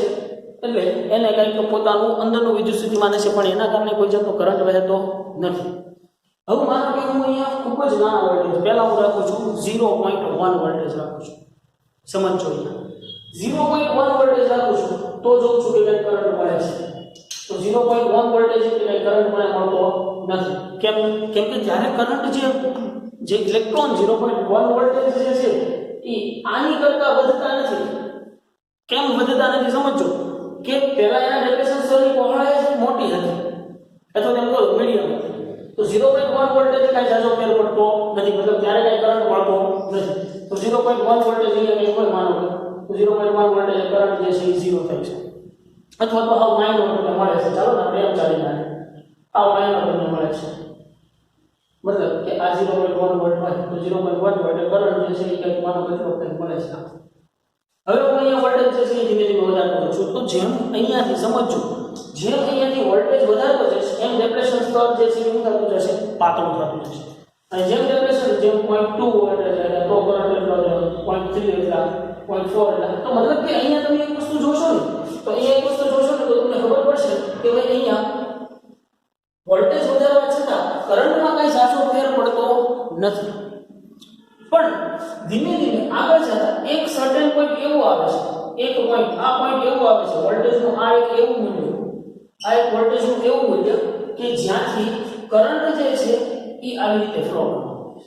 એટલે એને કંઈક પોતાનું અંદરનું વિદ્યુત સ્થિતિ માને છે, પણ એના કારણે કોઈ જાતનો કરંટ વહેતો નથી. હવે માનો કે હું અહીંયા ખૂબ જ નાના વોલ્ટેજ પહેલા હું રાખું છું 0.1 વોલ્ટેજ રાખું છું. સમજો અહીંયા 0.1 વોલ્ટેજ રાખું છું તો જોઉં છું કે કંઈક કરંટ મળે છે. તો 0.1 વોલ્ટેજ એટલે કંઈ કરંટ મને મળતો નથી. કેમ કે જ્યારે કરંટ જે ઇલેક્ટ્રોન 0.1 વોલ્ટેજ જે છે એ આની કરતા વધતા નથી. કેમ વધતા નથી? સમજો કે પહેલા એના ડેપ્રેશન સ્તરની પહોળાઈ મોટી હતી, અથવા તેમ કહો મીડિયમ હતી. તો 0.1 વોલ્ટેજ કાંઈ જાજો ફેર પડતો નથી, મતલબ ત્યારે કાંઈ કરંટ મળતો નથી. તો 0.1 વોલ્ટેજ અહીંયા કંઈ હોય માનો તો 0.1 વોલ્ટેજ કરંટ જે છે એ 0 થાય છે, અથવા તો હાવ માઇનોર તમને મળે છે. ચાલો ને આપણે એમ ચાલી જાય, હાવ માઇનોર તમને મળે છે. મતલબ કે આ 0.1 વોલ્ટ હોય તો 0.1 વોલ્ટ કરંટ જે છે એ કંઈક માનો કેટલો કંઈક મળે છે. હવે હું અહીંયા વોલ્ટેજ જે છે એ ધીમે ધીમે વધારતો છું. તો જેમ અહીંયાથી સમજો, જેમ અહીંયાથી વોલ્ટેજ વધારતો જશે એમ ડેપ્રેશન સ્તર જે છે એ શું થતું જશે? પાતળું થતું જશે. અને જેમ ડેપ્રેશન જેમ 0.2 વોલ્ટ એટલે તો કરંટ એટલો 0.3 એટલા 0.4 એટલા. તો મતલબ કે અહીંયા તમે એક વસ્તુ જોશો ને, તો અહીંયા એક વસ્તુ જોશો ને તો તમને ખબર પડશે કે ભાઈ અહીંયા વોલ્ટેજ વધારવા છતાં કરંટમાં કાંઈ ઝાઝો ફેર પડતો નથી. પણ ધીમે ધીમે આગળ જતા એક સર્ટેન પોઈન્ટ એવો આવે છે, એક પોઈન્ટ, આ પોઈન્ટ એવું આવે છે વોલ્ટેજનું, આ એક એવું મૂલ્ય, આ એક વોલ્ટેજનું એવું મૂલ્ય કે જ્યાંથી કરંટ જે છે એ આવી રીતે ફ્લો કરવાનો છે.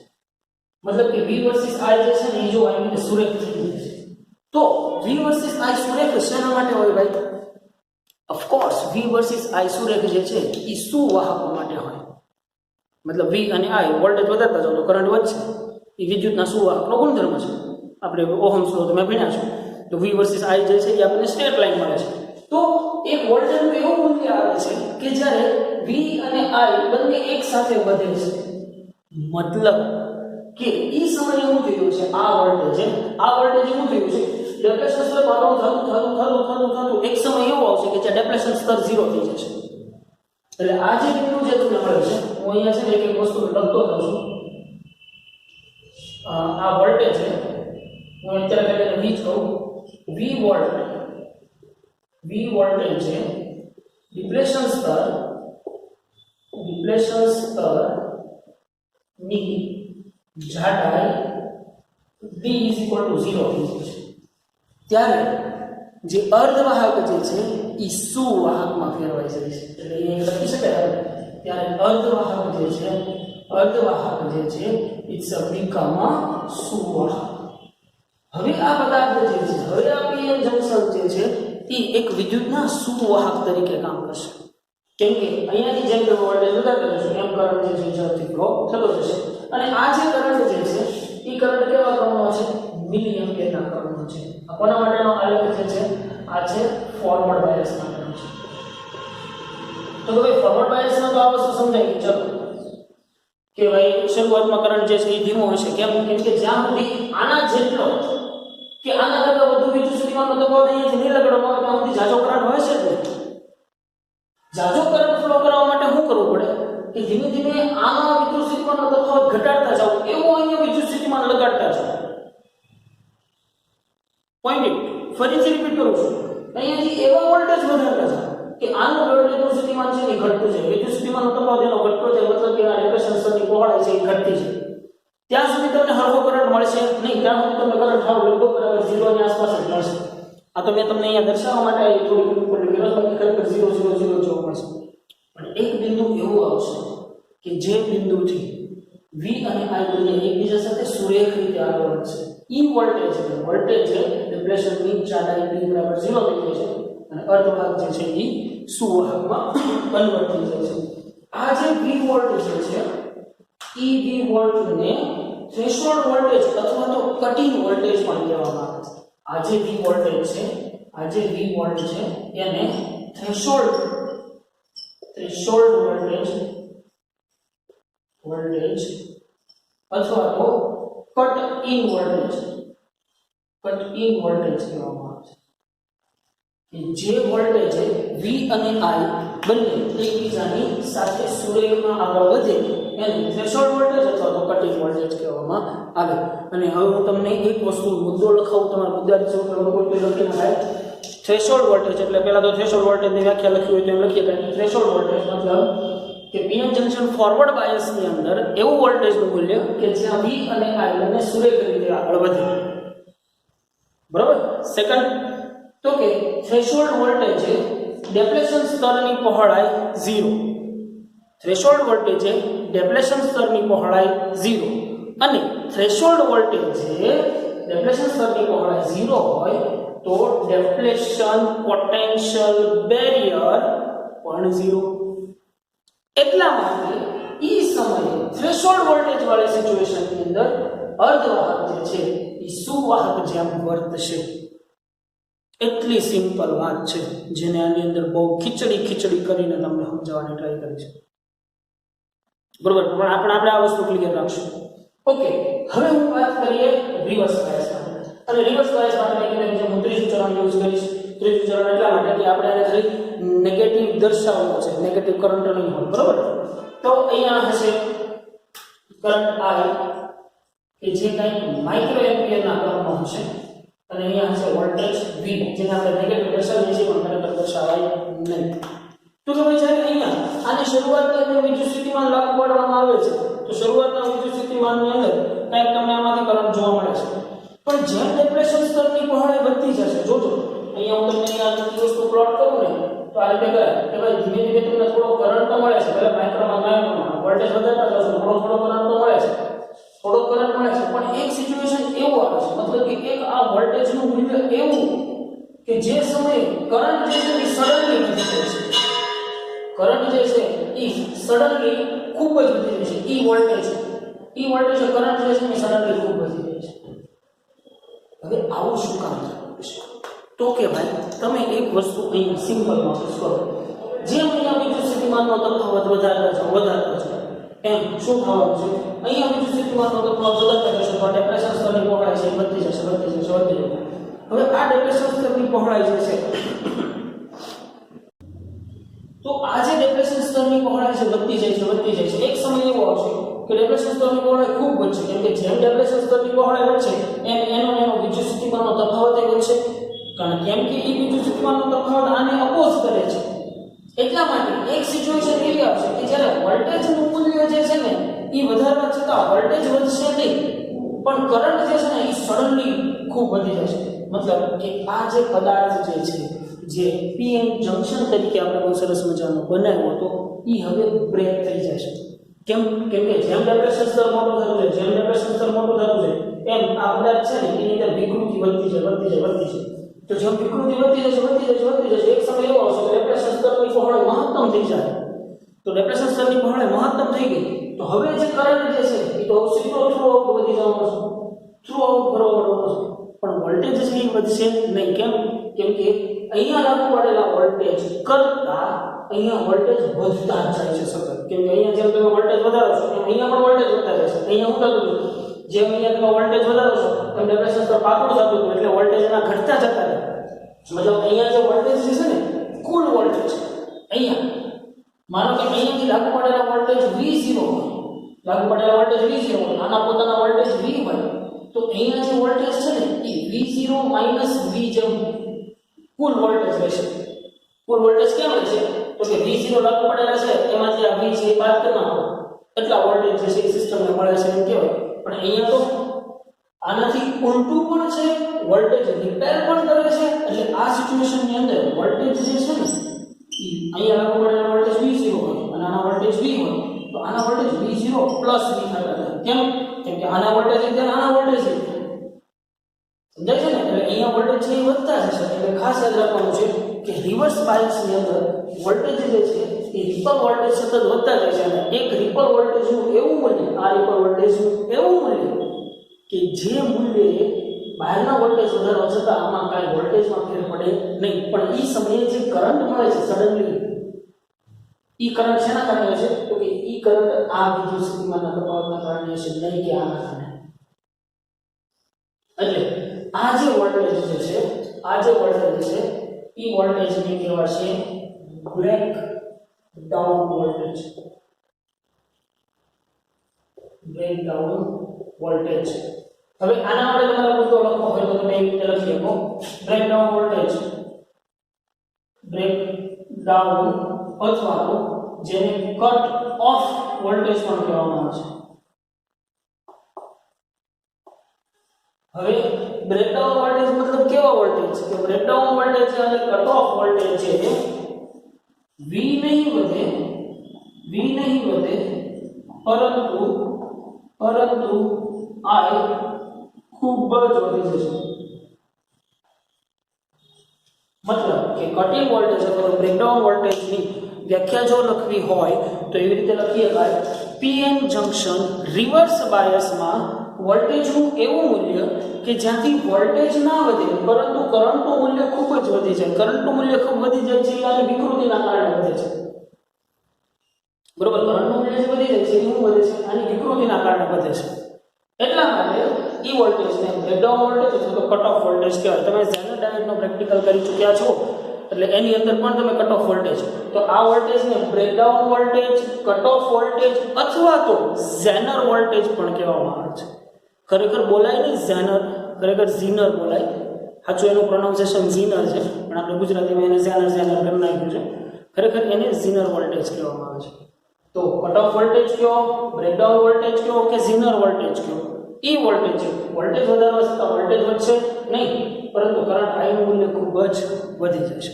મતલબ કે V વર્સિસ I જે છે ને એ જો આવી રીતે સુરેખ થઈ જાય છે. તો V વર્સિસ I સુરેખ શેના માટે હોય ભાઈ? Of course V versus I સુરેખ જે છે એ સુવાહકો માટે હોય. મતલબ V અને I વોલ્ટેજ વધારતા જાવ તો કરંટ વધશે. એ વિદ્યુતના સુવાહકનો ગુણધર્મ છે. આપણે ઓહમ્સ લો તમે ભણ્યા છો. તો V વર્સિસ I જે છે એ આપણને સ્ટ્રેટ લાઈન મળે છે. તો એક વોલ્ટેજનું એવું મૂલ્ય આવે છે કે જ્યારે V અને I બંને એક સાથે વધે છે. મતલબ કે ઈ સમયે શું થયું છે, આ વોલ્ટેજ શું થયું છે, ડેપ્લેશન સ્તર પાતળું થતું એક સમય એવો આવશે કે જ્યાં ડેપ્લેશન સ્તર 0 થઈ જશે. એટલે આ જે બિંદુ જે તમને મળે છે, હું અહીંયા છે ને એક વસ્તુ લખતો જાઉં છું. આ વોલ્ટેજ છે, હું અત્યારે તેને V કહું. V વોલ્ટેજ છે ડિપ્લેશન સ્તર ની જાડાઈ d 0 થઈ જશે. ત્યારે જે અર્ધવાહક જે છે એ સુવાહકમાં ફેરવાઈ જાય છે. એટલે અહીંયા લખી શકાય ત્યારે અર્ધવાહક જે છે ઇટ્સ અ બીકમ સુવાહક. હવે આ પદાર્થ જે છે, હવે આ પીએન જંકશન જે છે એ એક વિદ્યુતના સુવાહક તરીકે કામ કરશે. કેમ કે અહીંયાથી જેમ કે વોલ્ટેજ વધારતો જશે એમ કરંટ જે છે ઝડપથી ફ્લો થતો જશે. અને આ જે કરંટ જે છે એ કરંટ કેવા ક્રમનો છે? મિલી એમ્પિયરના ક્રમનો છે. આ કોના માટેનો આલેખ જે છે? આ છે ફોરવર્ડ બાયસ માટેનો છે. તો ભાઈ ફોરવર્ડ બાયસમાં તો આ વસ્તુ સમજાય ગઈ. ચલો કે ભાઈ શરૂઆતમાં કરંટ જે છે એ ધીમો હશે. કેમ કે જ્યાં સુધી આના જેટલો કે આના કરતાં વધુ વિદ્યુત સ્થિતિમાનનો તફાવત અહીંયાથી નહીં લગાડવામાં આવે ત્યાં સુધી જાજો કરંટ હોય છે જ નહીં. જાજો કરંટ ફ્લો કરાવવા માટે શું કરવું પડે કે ધીમે ધીમે આમાં વિદ્યુત સ્થિતિમાનનો તફાવત ઘટાડતા જાવ, એવું અહીંયા વિદ્યુત સ્થિતિમાન લગાડતા જાવ. પોઈન્ટ ફરીથી રિપીટ કરું છું, અહીંયાથી એવા વોલ્ટેજ વધારતા જાવ કે આનું વોલ્ટેજનું સ્થિતિમાન છે એ ઘટતું જાય, વિદ્યુત સ્થિતિમાનનો તફાવત એનો ઘટતો જાય. મતલબ કે આ ડેપ્રેશન સ્તરની પહોળાઈ છે એ ઘટતી જાય. ત્યાં સુધી તમને હળવો કરંટ મળશે નહીં. ત્યાં સુધી તમને કરંટ થાવ લગભગ બરાબર 0 ની આસપાસ જ મળશે. આ તો મેં તમને અહીંયા દર્શાવવા માટે થોડી બાકી ખરેખર 0 0 0 જોવા મળશે. પણ એક બિંદુ એવું આવશે કે જે બિંદુથી V અને I બંને એકબીજા સાથે સુરેખ રીતે આગળ વધશે. ઈ વોલ્ટેજ છે ડિપ્લેશનની જાડાઈ d 0 થઈ જાય છે અને અર્ધવાહક જે છે એ સુવાહકમાં કન્વર્ટ થઈ જાય છે. આ જે V વોલ્ટેજ છે એ V વોલ્ટને થ્રેશોલ્ડ વોલ્ટેજ અથવા તો કટિંગ વોલ્ટેજ પણ કહેવામાં આવે છે. આ જે V વોલ્ટેજ છે એને થ્રેશોલ્ડ વોલ્ટેજ અથવા તો કટ ઇન વોલ્ટેજ કહેવામાં આવે છે. કે જે વોલ્ટેજ V અને I બંને એકબીજાની સાથે સુરેખમાં આગળ વધે એને થ્રેશોલ્ડ વોલ્ટેજ અથવા તો કટિંગ વોલ્ટેજ કહેવામાં આવે. અને હવે હું તમને એક વસ્તુ મુદ્દો લખાવું, તમારા મુદ્દાની સૌથી કોઈ લખી નખાય. થ્રેશોલ્ડ વોલ્ટેજ એટલે પહેલા તો થ્રેશોલ્ડ વોલ્ટેજની વ્યાખ્યા લખી હોય તો એમ લખીએ કે થ્રેશોલ્ડ વોલ્ટેજ મતલબ કે પીએન જંકશન ફોરવર્ડ બાયસની અંદર એવું વોલ્ટેજનું મૂલ્ય કે જ્યાં V અને I બંને સુરેખ રીતે આગળ વધે. બરાબર. સેકન્ડ તો કે થ્રેશોલ્ડ વોલ્ટેજ ડેપ્લેશન સ્તરની પહોળાઈ 0. થ્રેશોલ્ડ વોલ્ટેજ ડેપ્લેશન સ્તરની પહોળાઈ 0 અને થ્રેશોલ્ડ વોલ્ટેજ ડેપ્લેશન સ્તરની પહોળાઈ 0 હોય તો ડેપ્લેશન પોટેન્શિયલ બેરિયર પણ 0. એટલા માટે ઈ સમયે થ્રેશોલ્ડ વોલ્ટેજ વાળી સિચ્યુએશનની અંદર અર્ધવાહક જે છે એ સુવાહક જેમ વર્તશે. એટલી સિમ્પલ વાત છે જેને આની અંદર બહુ ખીચડી કરીને તમને સમજાવવાની ટ્રાય કરી છે. બરોબર. પણ આપણે આ વસ્તુ ક્લિયર રાખશું. ઓકે, હવે હું વાત કરીએ રિવર્સ બાયસ માટે. અને રિવર્સ બાયસ માટે મેં કીધું કે હું ત્રીજું ચરણ યુઝ કરીશ. ત્રીજું ચરણ એટલા માટે કે આપણે આને ખાલી નેગેટિવ દર્શાવવો છે, નેગેટિવ કરંટ નહીં હોય. બરોબર. તો અહીંયા હશે કરંટ I કે જે કંઈક માઇક્રો એમ્પિયરના ક્રમમાં હશે અને અહીંયા હશે વોલ્ટેજ V જેને આપણે નેગેટિવ દર્શાવીએ છીએ પણ ખરેખર દર્શાવાય નહીં. તો તમે જ્યારે અહીંયા આની શરૂઆતની અંદર વિદ્યુત સ્થિતિમાન લાગુ પાડવામાં આવે છે તો શરૂઆતના વિદ્યુત સ્થિતિમાનની અંદર કંઈક તમને આમાંથી કરંટ જોવા મળે છે. પણ જેમ ડેપ્લેશન સ્તરની પહોળાઈ વધતી જશે, જોજો તો આ રીતે કે ભાઈ ધીમે ધીમે તમને થોડો કરંટ તો મળે છે, ભલે માઇક્રોમાં વોલ્ટેજ વધારતા જશો થોડો કરંટ તો મળે છે, થોડો કરંટ મળે છે, પણ એક સિચ્યુએશન એવું આવે છે, મતલબ કે એક આ વોલ્ટેજનું મૂલ્ય એવું કે જે સમયે કરંટ જે છે એ સડનલી વધી જાય છે, કરંટ જે છે એ સડનલી ખૂબ જ વધી જાય છે, ઈ વોલ્ટેજ કરંટ જે છે એ સડનલી ખૂબ વધી જાય છે. હવે આવું શું કામ થયું છે? તો કે ભાઈ તમે એક વસ્તુ અહીં સિમ્પલ નોટિસ કરો, જેમ અહીંયા વિદ્યુત સ્થિતિમાનનો તફાવત વધારતા છે એમ શું થવાનું છે? અહીંયા વિદ્યુત સ્થિતિમાનનો તફાવત વધારતા જશે તો ડેપ્રેશન સ્તરની પહોળાઈ છે વધતી જશે. હવે આ ડેપ્રેશન સ્તરની પહોળાઈ જે છે, તો આ જે ડેપ્રેશન સ્તરની પહોળાઈ છે વધતી જાય છે, એક સમય એવો આવશે કે ડેપ્રેશન સ્તરની પહોળાઈ ખૂબ વધશે, કેમ કે જેમ ડેપ્રેશન સ્તરની પહોળાઈ વધશે એમ એનો વિદ્યુત સ્થિતિમાનનો તફાવત વધશે, કારણ કેમ કે એ વિદ્યુત સ્થિતિમાનનો તફાવત આને અપોઝ કરે છે. એટલા માટે એક સિચ્યુએશન એવી આવશે કે જ્યારે વોલ્ટેજનું મૂલ્ય જે છે ને એ વધારવા છતાં વોલ્ટેજ વધશે નહીં, પણ કરંટ જે છે ને એ સડનલી ખૂબ વધી જશે. મતલબ કે આ જે પદાર્થ જે છે, જે પીએન જંક્શન તરીકે આપણે બહુ સરસ મજાનો બનાવ્યો હતો, એ હવે બ્રેક થઈ જશે. કેમ કે જેમ ડેપ્રેશન સ્તર મોટું થતું જાય એમ આ પદાર્થ છે ને એની અંદર વિકૃતિ વધતી જાય. તો જેમ વિકૃતિ વધતી જશે, એક સમય એવો આવશે કે ડેપ્રેશન સ્તરની પહોળાઈ મહત્તમ થઈ જાય. તો ડેપ્રેશન સ્તરની પહોળાઈ મહત્તમ થઈ ગઈ તો હવે જે કરંટ જે છે એ તો સીધો થ્રુ આઉટ વધી જવાનો છે, થ્રુ આઉટ ભરવાનો છે, પણ વોલ્ટેજ છે એ વધશે નહીં. કેમ કે અહીંયા લાગુ પડેલા વોલ્ટેજ કરતા અહીંયા વોલ્ટેજ વધતા જ જાય છે સતત. કેમ કે અહીંયા જેમ તમે વોલ્ટેજ વધારો છો એમ અહીંયા પણ વોલ્ટેજ વધતા જાય છે. અહીંયા શું થતું હતું, જેમ અહીંયા તમે વોલ્ટેજ વધારો છો એમ ડેપ્રેશન સ્તર પાતળું થતું હતું, એટલે વોલ્ટેજ એના ઘટતા જતા હતા. મતલબ અહીંયા જે વોલ્ટેજ જે છે ને કુલ વોલ્ટેજ, અહીંયા માનો કે અહીંયાથી લાગુ પડેલા વોલ્ટેજ V0 હોય, આના પોતાના વોલ્ટેજ V હોય, તો અહીંયા જે વોલ્ટેજ છે ને એ V0 V જેમ કુલ વોલ્ટેજ રહેશે. કુલ વોલ્ટેજ કેમ રહેશે? તો કે V0 લાગુ પડેલા છે એમાંથી આ V છે એ બાદ કરી નાખો, એટલા વોલ્ટેજ જે છે એ સિસ્ટમને મળે છે એમ કહેવાય. પણ અહીંયા તો આનાથી ઉલટું પણ છે, વોલ્ટેજ રિપેર પણ કરે છે. એટલે આ સિચ્યુએશનની અંદર વોલ્ટેજ જે છે ને અહીંયા લાગુ પડેલા વોલ્ટેજ V0 હોય અને આના વોલ્ટેજ V હોય, તો આના વોલ્ટેજ V0 પ્લસ V થતા. કેમ કે આના વોલ્ટેજ એટલે આના વોલ્ટેજ સમજાય છે ને, એટલે અહીંયા વોલ્ટેજ છે એ વધતા જશે. એટલે ખાસ યાદ રાખવાનું છે કે રિવર્સ બાયસની અંદર વોલ્ટેજ જે છે એ રિપલ વોલ્ટેજ સતત વધતા જાય છે, અને એક રિપલ વોલ્ટેજનું એવું મૂલ્ય, આ રિપલ વોલ્ટેજનું એવું મૂલ્ય કે જે મૂલ્યે બહારના વોલ્ટેજ વધારવા છતાં આમાં કાંઈ વોલ્ટેજમાં ફેર પડે નહીં, પણ એ સમયે જે કરંટ મળે છે સડનલી, એ કરંટ શેના કારણે હશે? તો કે એ કરંટ આ વિદ્યુત સ્થિતિમાનના તફાવતના કારણે હશે, નહીં કે આના કારણે. એટલે આ જે વોલ્ટેજ છે એ વોલ્ટેજને કહેવાશે બ્રેકડાઉન વોલ્ટેજ. હવે આના માટે તમારે મુદ્દો લખવો હોય તો તમે એવી રીતે લખી શકો, બ્રેકડાઉન અથવા તો જેને કટ ઓફ વોલ્ટેજ પણ કહેવામાં આવે છે. હવે બ્રેકડાઉન વોલ્ટેજ મતલબ કેવા વોલ્ટેજ છે? કે બ્રેકડાઉન વોલ્ટેજ અને કટ ઓફ વોલ્ટેજ છે V નહીં વધે પરંતુ I ખૂબ જ વધી જશે. મતલબ કે કટિંગ વોલ્ટેજ અથવા બ્રેકડાઉન વોલ્ટેજની વ્યાખ્યા જો લખવી હોય તો એવી રીતે લખી શકાય, પીએન જંક્શન રિવર્સ બાયસમાં વોલ્ટેજનું એવું મૂલ્ય કે જ્યાંથી વોલ્ટેજ ના વધે પરંતુ કરંટનું મૂલ્ય ખૂબ જ વધી જાય. કરંટનું મૂલ્ય ખૂબ વધી જાય છે અને વિકૃતિના કારણે વધે છે. બરોબર, કરંટનું મૂલ્ય જે વધી જાય છે એ વધે છે અને વિકૃતિના કારણે વધે છે. એટલા માટે ઈ વોલ્ટેજને બ્રેકડાઉન વોલ્ટેજ અથવા તો કટ ઓફ વોલ્ટેજ કહેવાય. તમે ઝેનર ડાયોડનો પ્રેક્ટિકલ કરી ચૂક્યા છો એટલે એની અંદર પણ તમે કટ ઓફ વોલ્ટેજ, તો આ વોલ્ટેજને breakdown voltage, cut off voltage અથવા તો ઝેનર વોલ્ટેજ પણ કહેવામાં આવે છે. ખરેખર બોલાય નહીં ઝેનર, ખરેખર ઝીનર બોલાય. સાચું એનું પ્રોનાઉન્સિએશન ઝીનર છે, પણ આપણે ગુજરાતીમાં એને ઝેનર કરી નાખ્યું છે. ખરેખર એને ઝીનર વોલ્ટેજ કહેવામાં આવે છે. તો કટ ઓફ વોલ્ટેજ કયો, બ્રેકડાઉન વોલ્ટેજ કયો કે ઝીનર વોલ્ટેજ કયો, એ વોલ્ટેજ છે. વોલ્ટેજ વધારવા છતાં વોલ્ટેજ વધશે નહીં, પરંતુ કરંટ I નું મૂલ્ય ખૂબ જ વધી જશે.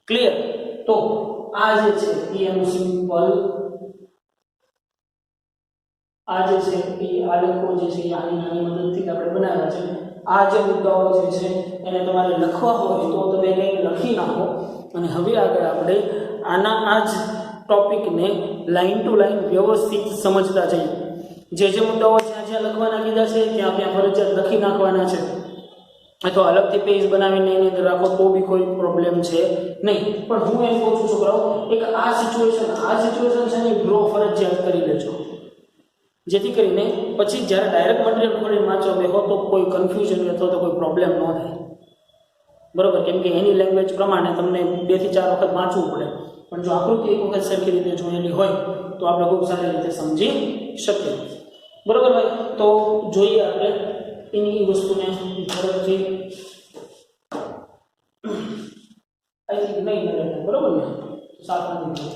ક્લિયર? તો આ જે છે એનું સિમ્પલ આ જે છે એ આલેખો જે છે આની નાની મદદથી આપણે બનાવ્યા છે. આ જે મુદ્દાઓ જે છે એને તમારે લખવા હોય તો તમે કંઈક લખી નાખો. અને હવે આગળ આપણે આના આ જ ટોપિકને લાઈન ટુ લાઈન વ્યવસ્થિત સમજતા જઈએ. જે મુદ્દાઓ જ્યાં લખવાના કીધા છે ત્યાં ફરજિયાત લખી નાખવાના છે, અથવા અલગથી પેજ બનાવીને એની અંદર રાખો તો બી કોઈ પ્રોબ્લેમ છે નહીં. પણ હું એમ કહું છું છોકરાઓ, એક આ સિચ્યુએશન છે ને ડ્રો ફરજિયાત કરી લેજો, જેથી કરીને પછી જ્યારે ડાયરેક્ટ મટીરિયલ ખોલીને વાંચવા બેહો તો કોઈ કન્ફ્યુઝન અથવા તો કોઈ પ્રોબ્લેમ ન થાય. બરોબર? કેમ કે એની લેંગ્વેજ પ્રમાણે તમને 2 થી 4 વખત વાંચવું પડે. પણ જો આકૃતિ એક વખત સરખી રીતે જોયેલી હોય તો આપણે ખૂબ સારી રીતે સમજી શકીએ. બરોબર ભાઈ? તો જોઈએ આપણે એની વસ્તુને ઝડપથી. આઈ થિંક નહીં, બરોબર ને? સાફ નથી.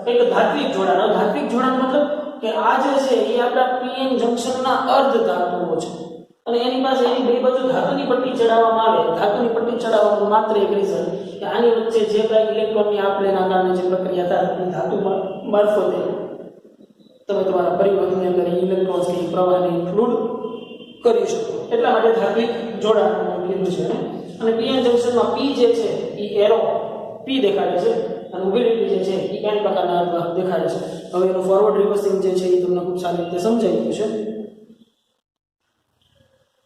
એક ધાત્વિક જોડાણ મતલબ કે આ જે છે એ આપણા પીએન જંક્શનના અર્ધ ધાતુઓ છે અને એની પાસે એની બે બાજુ ધાતુની પટ્ટી ચડાવવામાં આવે. ધાતુની પટ્ટી ચડાવવાનું માત્ર એક રીઝન કે આની વચ્ચે જે કાંઈ ઇલેક્ટ્રોનની આપ-લેના કારણે જે પ્રક્રિયા થાય એ ધાતુ મારફતે તમે તમારા પરિવહનની અંદર ઇલેક્ટ્રોન્સ કે પ્રવાહને ઇન્ક્લુડ કરી શકો. એટલા માટે ધાત્વિક જોડાણ કીધું છે. અને પીએન જંક્શનમાં પી જે છે એ એરો પી દેખાડે છે અને ઉભી લીટી જે છે એ એન પ્રકારના અર્ધવાહક દેખાડે છે. હવે એનું ફોરવર્ડ રિવર્સિંગ જે છે એ તમને ખૂબ સારી રીતે સમજાઈ ગયું છે.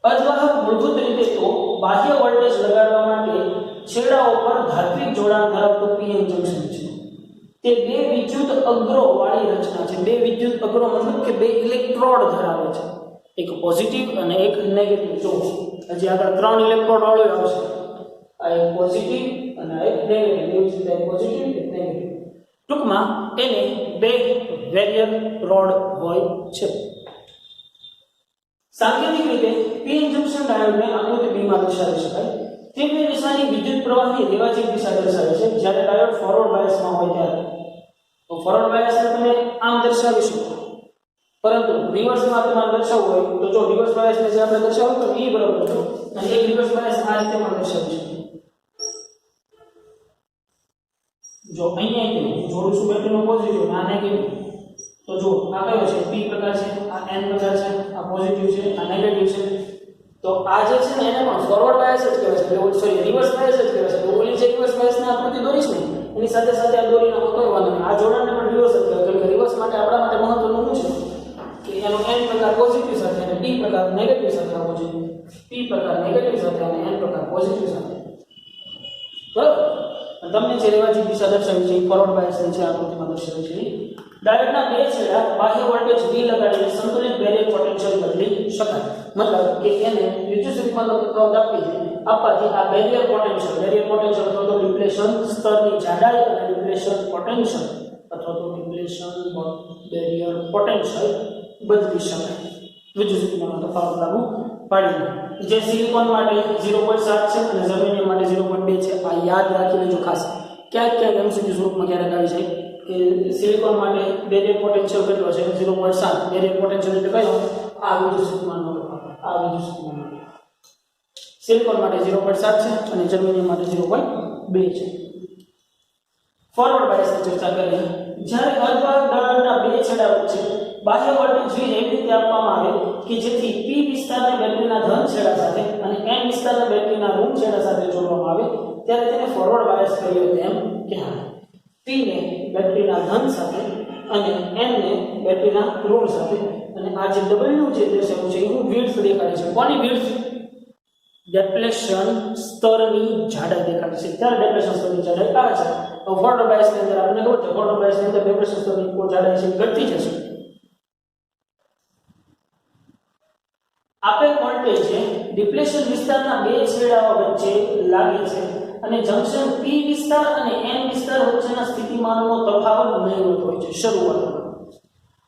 અર્ધવાહક મૂળભૂત રીતે તો બાહ્ય વોલ્ટેજ લગાડવા માટે છેડાઓ પર ધાત્વિક જોડાણ ધરાવતું પીએન જંક્શન છે. તે બે વિદ્યુત અગ્રો વાળી રચના છે. બે વિદ્યુત અગ્રો મતલબ કે બે ઇલેક્ટ્રોડ ધરાવે છે, એક પોઝિટિવ અને એક નેગેટિવ. જો હજી આગળ 3 ઇલેક્ટ્રોડ વાળો આવશે. આ એક પોઝિટિવ અને એક નેગેટિવ. એક પોઝિટિવ એક નેગેટિવ. ટૂંકમાં એને બે બેરિયર રોડ હોય છે. સાંકેતિક રીતે પીએન જંક્શન ડાયોડને આકૃતિ B માં દર્શાવી શકાય. તે બે દિશાની વિદ્યુત પ્રવાહની રેવાજીક દિશા દર્શાવે છે. જ્યારે ડાયોડ ફોરવર્ડ બાયસમાં હોય ત્યારે તો ફોરવર્ડ બાયસને તમે આમ દર્શાવી શકો, પરંતુ રિવર્સમાં તમારે દર્શાવવું હોય તો જો રિવર્સ બાયસને જે આપણે દર્શાવ્યું તો E બરાબર છે અને એક રિવર્સ બાયસ આ રીતે પણ દર્શાવી શકીએ. જો અહીંયા હું જોડું છું બેટરીનો પોઝિટિવ અને આ નેગેટિવ, તો જો આ કયો છે? P પ્રકાર છે, આ N પ્રકાર છે, આ પોઝિટિવ છે, આ નેગેટિવ છે. તો આ જે છે ને એને પણ ફોરવર્ડ બાયસ જ કહેવાય છે, સોરી રિવર્સ બાયસ જ કહેવાય છે. તો ઓલી જે રિવર્સ બાયસને આકૃતિ દોરીશ ને એની સાથે સાથે આ દોરીને કોઈ વાંધો નહીં. આ જોડાણને પણ રિવર્સ જ કહેવાય. કેમ કે રિવર્સ માટે આપણા માટે મહત્વનું શું છે કે એનો N પ્રકાર પોઝિટિવ સાથે અને P પ્રકાર નેગેટિવ સાથે આવવો જોઈએ. P પ્રકાર નેગેટિવ સાથે અને N પ્રકાર પોઝિટિવ સાથે. બરાબર? તમને જે રેવાજીક દિશા દર્શાવી છે એ ફોરવર્ડ બાયસની છે આકૃતિમાં દર્શાવી છે. ડાયોડના બે છેડા બાહ્ય વોલ્ટેજ V લગાડીને સંતુલિત બેરિયર પોટેન્શિયલ બદલી શકાય. મતલબ કે એને વિદ્યુત સ્થિતિમાનનો તફાવત આપવાથી આ બેરિયર પોટેન્શિયલ અથવા તો ડિપ્લેશન સ્તરની જાડાઈ અને ડિપ્લેશન પોટેન્શિયલ અથવા તો ડિપ્લેશન બેરિયર પોટેન્શિયલ બદલી શકાય વિદ્યુત સ્થિતિમાનનો તફાવત લાગુ પાડીને. જે સિલિકોન માટે 0.7 છે અને જર્મેનિયમ માટે 0.2 છે. આ યાદ રાખી લેજો ખાસ. ક્યાંક એમસીક્યુ સ્વરૂપમાં ક્યારેક આવી જાય કે સિલિકોન માટે બેરિયર પોટેન્શિયલ કેટલો છે? 0.7. બેરિયર પોટેન્શિયલ એટલે કયો? આ વિદ્યુત સ્થિતિમાનનો તફાવત. આ વિદ્યુત સ્થિતિમાન સિલિકોન માટે 0.7 છે અને જર્મેનિયમ માટે 0.2 છે. ફોરવર્ડ બાયસની ચર્ચા કરીએ. જ્યારે અર્ધવાહક ડાયોડના બે છેડા વચ્ચે બાહ્ય વોલ્ટેજ V એવી રીતે આપવામાં આવે કે જેથી P વિસ્તારને બેટરીના ધન છેડા સાથે અને N વિસ્તારને બેટરીના ઋણ છેડા સાથે જોડવામાં આવે ત્યારે તેને ફોરવર્ડ બાયસ કહીએ તેમ કહેવાય. P ને બેટરીના ધન સાથે અને N ને બેટરીના ઋણ સાથે. અને આ જે W જે દર્શાવ્યું છે એનું વિડ્થ દેખાડે છે. કોની વિડ્થ? ડેપ્લેશન સ્તરની જાડાઈ દેખાડે છે. ત્યારે ડેપ્લેશન સ્તરની જાડાઈ આ છે. તો ફોરવર્ડ બાયસની અંદર આપણે ખબર છે ફોરવર્ડ બાયસની અંદર ડેપ્લેશન સ્તરની જાડાઈ છે ઘટતી જશે. આપેલ વોલ્ટેજ છે ડિપ્લેશન વિસ્તારના બે છેડાઓ વચ્ચે લાગે છે અને જંક્શન P વિસ્તાર અને N વિસ્તાર વચ્ચેના સ્થિતિમાનનો તફાવત નહિવત હોય છે શરૂઆતમાં.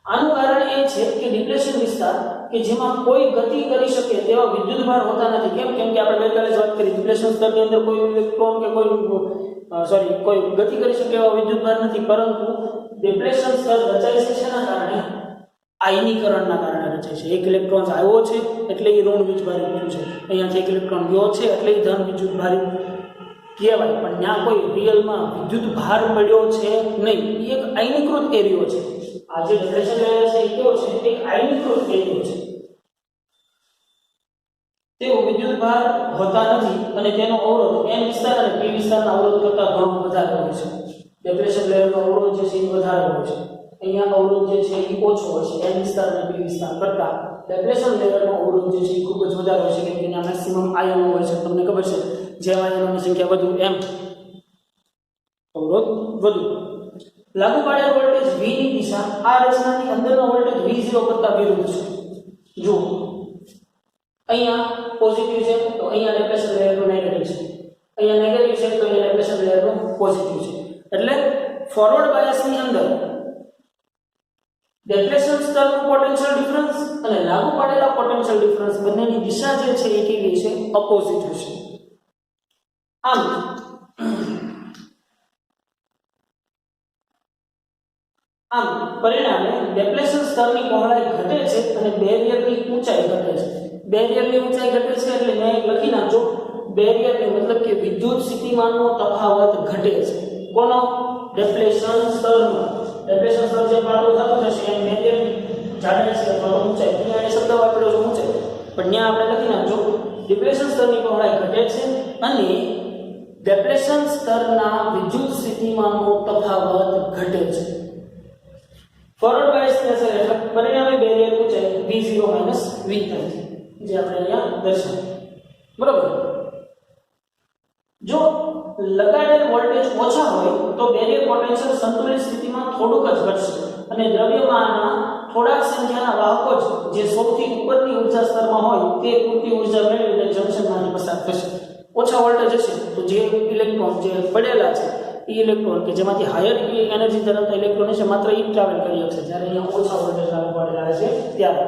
આનું કારણ એ છે કે ડિપ્લેશન વિસ્તાર કે જેમાં કોઈ ગતિ કરી શકે તેવા વિદ્યુતભાર હોતા નથી. કેમ કે આપણે ગઈકાલે જ વાત કરી ડિપ્લેશન સ્તરની અંદર કોઈ ઇલેક્ટ્રોન કે કોઈ ગતિ કરી શકે એવા વિદ્યુતભાર નથી, પરંતુ ડિપ્લેશન સ્તર રચાય છે શેના કારણે? આયનીકરણના કારણે રચાય છે. એક ઇલેક્ટ્રોન આવ્યો છે એટલે એ ઋણ વીજભારિત થયું છે, અહીંયાથી એક ઇલેક્ટ્રોન ગયો છે એટલે એ ધન વીજભારિત કહેવાય, પણ ત્યાં કોઈ રિયલમાં વિદ્યુત ભાર પડ્યો છે નહીં. એ એક આયનીકૃત એરિયો છે. આ જે ડેફિનેશન લેવલ છે એ કેવો છે? એક આયનીકૃત એરિયો છે. તેઓ વિદ્યુત ભાર હોતા નથી અને તેનો અવરોધ n વિસ્તાર અને p વિસ્તારના અવરોધ કરતાં ઘણો વધારે હોય છે. ડેફિનેશન લેવલનો અવરોધ જે છે એ વધારે હોય છે. અહીંયા અવરોધ જે છે એ ઓછો હોય છે n વિસ્તાર અને p વિસ્તાર કરતાં. ડેફિનેશન લેવલનો અવરોધ જે છે એ ખૂબ જ વધારે હોય છે, કેમ કે ત્યાં મેક્સિમમ આયનો હોય છે. તમને ખબર છે, જેમ આયનોની સંખ્યા વધુ એમ અવરોધ વધુ. લાગુ પાડેલ વોલ્ટેજ V ની દિશા આ રચનાની અંદરનો વોલ્ટેજ V0 કરતાં વિરુદ્ધ છે. જો અહીંયા પોઝિટિવ છે તો અહીંયા ડેફિનેશન લેવલનો નેગેટિવ છે, અહીંયા નેગેટિવ છે તો અહીંયા ડેફિનેશન લેવલનો પોઝિટિવ છે. એટલે ફોરવર્ડ બાયસની અંદર ડેફિનેશન સ્તરનું પોટેન્શિયલ ડિફરન્સ અને લાગુ પાડેલા પોટેન્શિયલ ડિફરન્સ બંનેની દિશા જે છે એ કેવી છે? ઓપોઝિટ હશે. આમ પરિણામે ડેફિનેશન સ્તરની પહોળાઈ ઘટે છે અને બેરિયરની ઊંચાઈ ઘટે છે. બેરિયરની ઊંચાઈ ઘટે છે એટલે મેં લખી નાખજો, બેરિયરનો મતલબ કે વિદ્યુત સ્થિતિમાનનો તફાવત ઘટે છે. કોનો? ડેફિનેશન સ્તરનો. ડેફિનેશન સ્તર જે પાતળું થતું જશે એમ બેરિયરની જાડાઈ છે અથવા ઊંચાઈ, અહીંયા એ શબ્દ વાપર્યો છે ઊંચાઈ, પણ ત્યાં આપણે લખી નાખજો ડેફિનેશન સ્તરની પહોળાઈ ઘટે છે અને ડેફિનેશન સ્તરના વિદ્યુત સ્થિતિમાનનો તફાવત ઘટે છે. ફોરવર્ડ બાયસની અસર હેઠળ પરિણામે બેરિયર ઊંચાઈ V0 - V થાય છે, જે આપણે અહીંયા દર્શાવ્યું. બરોબર. જો લગાડેલ વોલ્ટેજ ઓછા હોય તો બેરિયર પોટેન્શિયલ સંતુલિત સ્થિતિમાં થોડુંક જ ઘટશે અને દ્રવ્યમાનના થોડાક સંખ્યાના વાહકો જે સૌથી ઉપરની ઉર્જા સ્તરમાં હોય તે પૂરતી ઉર્જા મેળવીને જંકશનમાંથી પસાર થશે. ઓછા વોલ્ટેજ હશે તો જે ઇલેક્ટ્રોન જે પડેલા છે એ ઇલેક્ટ્રોન કે જેમાંથી હાયર એનર્જી ધરાવતા ઇલેક્ટ્રોન છે માત્ર એ ટ્રાવેલ કરી શકશે, જ્યારે અહીંયા ઓછા વોલ્ટેજ લાગુ પડેલા છે ત્યારે.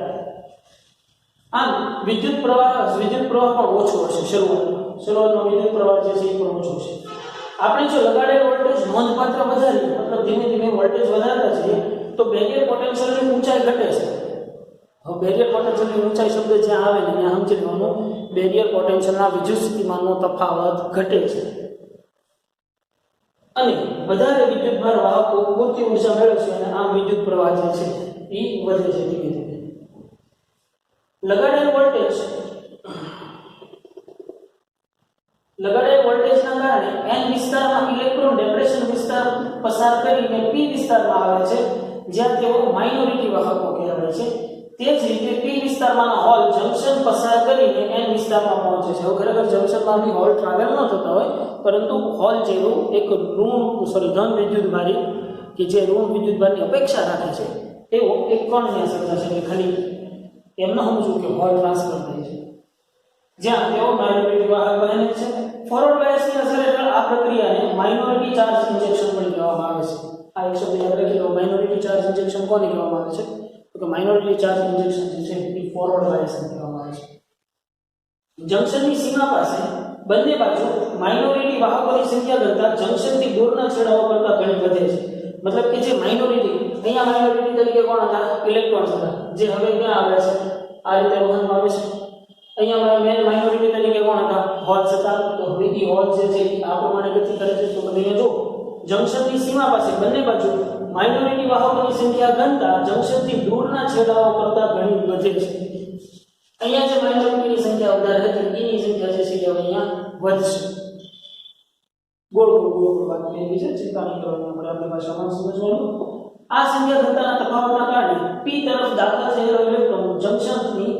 આમ વિદ્યુત પ્રવાહ પણ ઓછો હશે. શરૂઆતમાં વિદ્યુત પ્રવાહ જે છે એ પણ ઓછો છે. આપણે જો લગાડેલ વોલ્ટેજ નોંધપાત્ર વધારીએ, મતલબ ધીમે ધીમે વોલ્ટેજ વધારતા જઈએ તો બેરિયર પોટેન્શિયલની ઊંચાઈ ઘટે છે. હવે બેરિયર પોટેન્શિયલની ઊંચાઈ શબ્દ જ્યાં આવે ને ત્યાં સમજી લેવાનું બેરિયર પોટેન્શિયલના વિદ્યુત સ્થિતિમાનનો તફાવત ઘટે છે અને વધારે વિદ્યુત ભાર વાહકો પૂરતી ઉર્જા મેળવશે અને આમ વિદ્યુત પ્રવાહ જે છે એ વધે છે ધીમે ધીમે. લગાડેલ વોલ્ટેજના કારણે n વિસ્તારમાં ઇલેક્ટ્રોન ડેપ્રેશન વિસ્તાર પસાર કરીને p વિસ્તારમાં આવે છે, જ્યાં તેઓ માઇનોરિટી વાહકો કહેવાય છે. તે જ રીતે p વિસ્તારમાંના હોલ જંકશન પસાર કરીને n વિસ્તારમાં પહોંચે છે. હવે ખરેખર જંકશનમાંથી હોલ ટ્રાવેલ ન થતા હોય, પરંતુ હોલ જેવું એક ધન વિદ્યુતભારી કે જે ઋણ વિદ્યુતભારની અપેક્ષા રાખે છે એવો એક કણને સર્જાશે કે ખાલી એમને સમજવું કે હોલ ટ્રાન્સફર થાય છે, જ્યાં તેઓ માઇનોરિટી વાહક બને છે. ફોરવર્ડ બાયસની અસર હેઠળ આ પ્રક્રિયાને માઇનોરિટી ચાર્જ ઇન્જેક્શન પણ કહેવામાં આવે છે. આ એક શબ્દ યાદ રાખી લો, માઇનોરિટી ચાર્જ ઇન્જેક્શન કોને કહેવામાં આવે છે? તો કે માઇનોરિટી ચાર્જ ઇન્જેક્શન જે છે એ ફોરવર્ડ બાયસને કહેવામાં આવે છે. જંકશનની સીમા પાસે બંને બાજુ માઇનોરિટી વાહકોની સંખ્યા કરતાં જંકશનથી દૂરના છેડાઓ કરતાં ઘણી વધે છે. મતલબ કે જે માઇનોરિટી, અહીંયા માઇનોરિટી તરીકે કોણ હતા? ઇલેક્ટ્રોન્સ હતા, જે હવે ક્યાં આવે છે? આ રીતે વહનમાં આવે છે. અહીંયા મેન માઇનોરિટી તરીકે કોણ હતા? હોલ્સ હતા. તો હવે એ હોલ જે છે આ પ્રમાણે ગતિ કરે છે. તો અહીંયા જો જંકશનની સીમા પાસે બંને બાજુ માઇનોરિટી વાહકોની સંખ્યા ગણતા જંકશનથી દૂરના છેડાઓ કરતાં ઘણી વધે છે. અહીંયા જે માઇનોરિટીની સંખ્યા વધારે હતી એની સંખ્યા જે છે એ અહીંયા વધશે. ગોળ વાત એવી છે, ચિંતા નહીં કરવાની, આપણે આપણી ભાષામાં સમજવાનું. આ સંખ્યા ઘનતાના તફાવતના કારણે p તરફ દાખલ થયેલો ઇલેક્ટ્રોન જંકશનની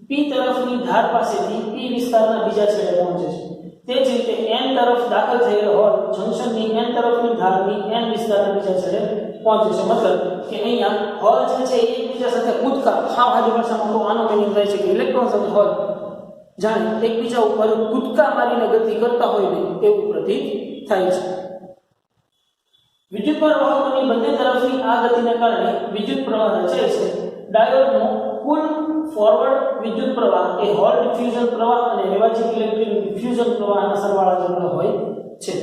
p તરફની ધાર પાસેથી p વિસ્તારના બીજા છેડે પહોંચે છે. તે જ રીતે n તરફ દાખલ થયેલો હોલ જંકશનની n તરફની ધારની n વિસ્તારના બીજા છેડે પહોંચે છે. મતલબ કે અહીંયા હોલ જે છે એ એકબીજા સાથે કૂદકા, સાદી ભાષામાં તો આનો મિનિંગ થાય છે કે ઇલેક્ટ્રોન્સ અને હોલ જાણે એકબીજા ઉપર કૂદકા મારીને ગતિ કરતા હોય ને એવું પ્રતીત થાય છે. વિદ્યુતભાર વાહકોની બંને તરફની આ ગતિને કારણે વિદ્યુત પ્રવાહ રચાય છે. ડાયોડનો કુલ ફોરવર્ડ વિદ્યુત પ્રવાહ એ હોલ ડિફ્યુઝન પ્રવાહ અને રેવાચિક ઇલેક્ટ્રિક ડિફ્યુઝન પ્રવાહના સરવાળા જેટલો હોય છે.